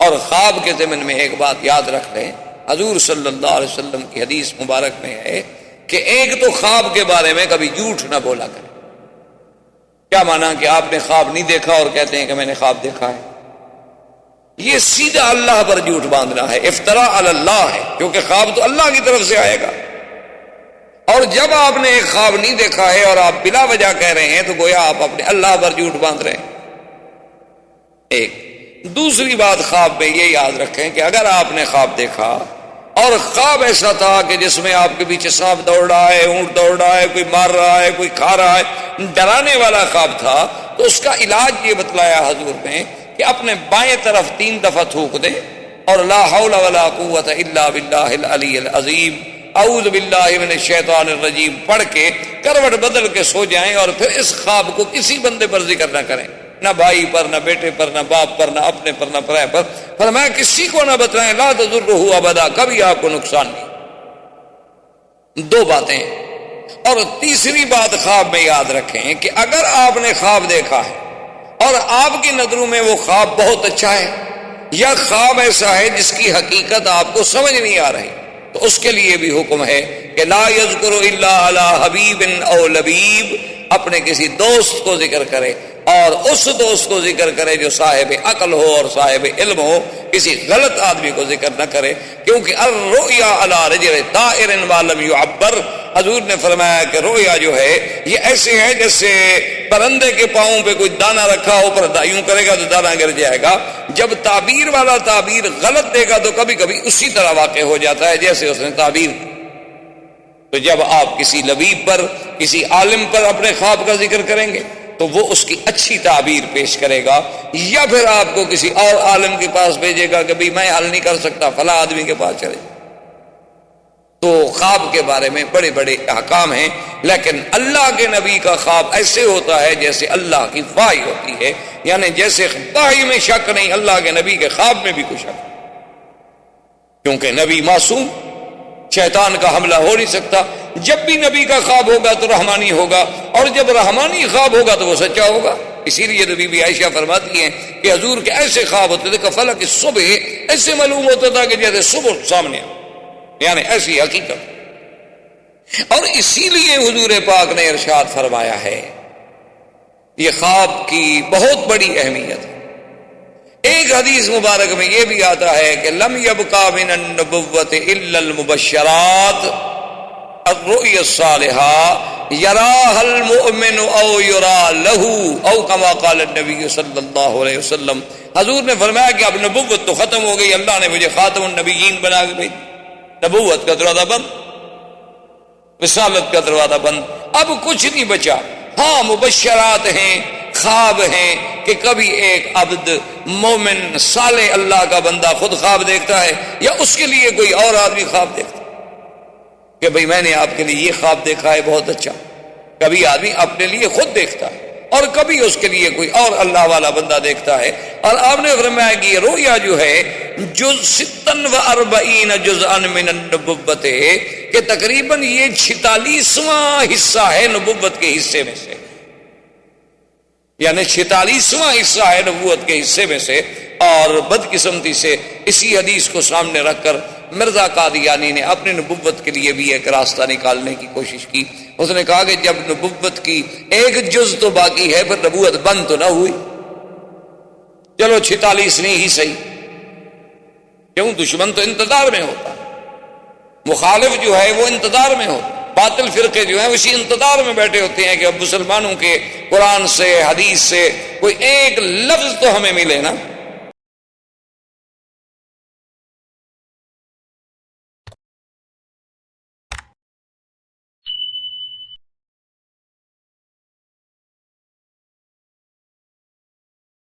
اور خواب کے ضمن میں ایک بات یاد رکھ لیں، حضور صلی اللہ علیہ وسلم کی حدیث مبارک میں ہے کہ ایک تو خواب کے بارے میں کبھی جھوٹ نہ بولا کرے، کیا مانا کہ آپ نے خواب نہیں دیکھا اور کہتے ہیں کہ میں نے خواب دیکھا ہے؟ یہ سیدھا اللہ پر جھوٹ باندھنا ہے، افتراء علی اللہ ہے، کیونکہ خواب تو اللہ کی طرف سے آئے گا۔ اور جب آپ نے ایک خواب نہیں دیکھا ہے اور آپ بلا وجہ کہہ رہے ہیں تو گویا آپ اپنے اللہ پر جھوٹ باندھ رہے ہیں۔ ایک دوسری بات خواب میں یہ یاد رکھیں کہ اگر آپ نے خواب دیکھا اور خواب ایسا تھا کہ جس میں آپ کے پیچھے سانپ دوڑ رہا ہے، اونٹ دوڑ رہا ہے، کوئی مار رہا ہے، کوئی کھا رہا ہے، ڈرانے والا خواب تھا، تو اس کا علاج یہ بتلایا حضور نے کہ اپنے بائیں طرف 3 دفعہ تھوک دیں اور لا حول ولا قوت الا باللہ العلی العظیم اعوذ باللہ من الشیطان الرجیم پڑھ کے کروٹ بدل کے سو جائیں، اور پھر اس خواب کو کسی بندے پر ذکر نہ کریں، نہ بھائی پر، نہ بیٹے پر، نہ باپ پر، نہ اپنے پر، نہ پرائے پر، فرمایا کسی کو نہ بتائیں، لا تضرہ ابدا، کبھی آپ کو نقصان نہیں۔ 2 باتیں۔ اور تیسری بات خواب میں یاد رکھیں کہ اگر آپ نے خواب دیکھا ہے اور آپ کی نظروں میں وہ خواب بہت اچھا ہے یا خواب ایسا ہے جس کی حقیقت آپ کو سمجھ نہیں آ رہی، تو اس کے لیے بھی حکم ہے کہ لا یذکر الا علی حبیب او لبیب، اپنے کسی دوست کو ذکر کرے اور اس دوست کو ذکر کرے جو صاحب عقل ہو اور صاحب علم ہو، کسی غلط آدمی کو ذکر نہ کرے، کیونکہ الرؤیا علی رجل طائر ما لم يعبر، حضور نے فرمایا کہ رؤیا جو ہے یہ ایسے ہے جیسے پرندے کے پاؤں پہ کوئی دانہ رکھا ہو، پر یوں کرے گا تو دانہ گر جائے گا، جب تعبیر والا تعبیر غلط دے گا تو کبھی کبھی اسی طرح واقع ہو جاتا ہے جیسے اس نے تعبیر۔ تو جب آپ کسی لبیب پر، کسی عالم پر اپنے خواب کا ذکر کریں گے تو وہ اس کی اچھی تعبیر پیش کرے گا، یا پھر آپ کو کسی اور عالم کے پاس بھیجے گا کہ بھئی میں حل نہیں کر سکتا، فلاں آدمی کے پاس چلے۔ تو خواب کے بارے میں بڑے بڑے احکام ہیں، لیکن اللہ کے نبی کا خواب ایسے ہوتا ہے جیسے اللہ کی وحی ہوتی ہے، یعنی جیسے وحی میں شک نہیں، اللہ کے نبی کے خواب میں بھی کوئی شک نہیں، کیونکہ نبی معصوم، شیطان کا حملہ ہو نہیں سکتا۔ جب بھی نبی کا خواب ہوگا تو رحمانی ہوگا، اور جب رحمانی خواب ہوگا تو وہ سچا ہوگا۔ اسی لیے تو بی بی عائشہ فرماتی ہیں کہ حضور کے ایسے خواب ہوتے تھے کہ فلک صبح ایسے معلوم ہوتا تھا کہ جیسے صبح سامنے، یعنی ایسی حقیقت۔ اور اسی لیے حضور پاک نے ارشاد فرمایا ہے، یہ خواب کی بہت بڑی اہمیت ہے۔ ایک حدیث مبارک میں یہ بھی آتا ہے کہ لم یبقى من النبوۃ الا المبشرات الرؤیا الصالحہ یراها المؤمن او یرا له او کما قال النبی صلی اللہ علیہ وسلم۔ حضور نے فرمایا کہ اب نبوت تو ختم ہو گئی، اللہ نے مجھے خاتم النبیین بنا کے بھیجا، نبوت کا دروازہ بند، رسالت کا دروازہ بند، اب کچھ نہیں بچا۔ ہاں مبشرات ہیں، خواب ہیں کہ کبھی ایک عبد مومن صالح اللہ کا بندہ خود خواب دیکھتا ہے، یا اس کے لیے کوئی اور آدمی خواب دیکھتا ہے کہ بھئی میں نے آپ کے لیے یہ خواب دیکھا ہے بہت اچھا۔ کبھی آدمی اپنے لیے خود دیکھتا ہے اور کبھی اس کے لیے کوئی اور اللہ والا بندہ دیکھتا ہے۔ اور آپ نے فرمایا کہ یہ رؤیا جو ہے جز 46 جزءا من النبوت، کہ تقریباً یہ 46واں حصہ ہے نبوت کے حصے میں سے، یعنی 46واں حصہ ہے نبوت کے حصے میں سے۔ اور بدقسمتی سے اسی حدیث کو سامنے رکھ کر مرزا قادیانی نے اپنی نبوت کے لیے بھی ایک راستہ نکالنے کی کوشش کی۔ اس نے کہا کہ جب نبوت کی ایک جز تو باقی ہے، پھر نبوت بند تو نہ ہوئی، چلو 46 نہیں ہی صحیح۔ کیوں؟ دشمن تو انتظار میں ہوتا، مخالف جو ہے وہ انتظار میں ہوتا، باطل فرقے جو ہیں اسی انتظار میں بیٹھے ہوتے ہیں کہ اب مسلمانوں کے قرآن سے، حدیث سے کوئی ایک لفظ تو ہمیں ملے نا۔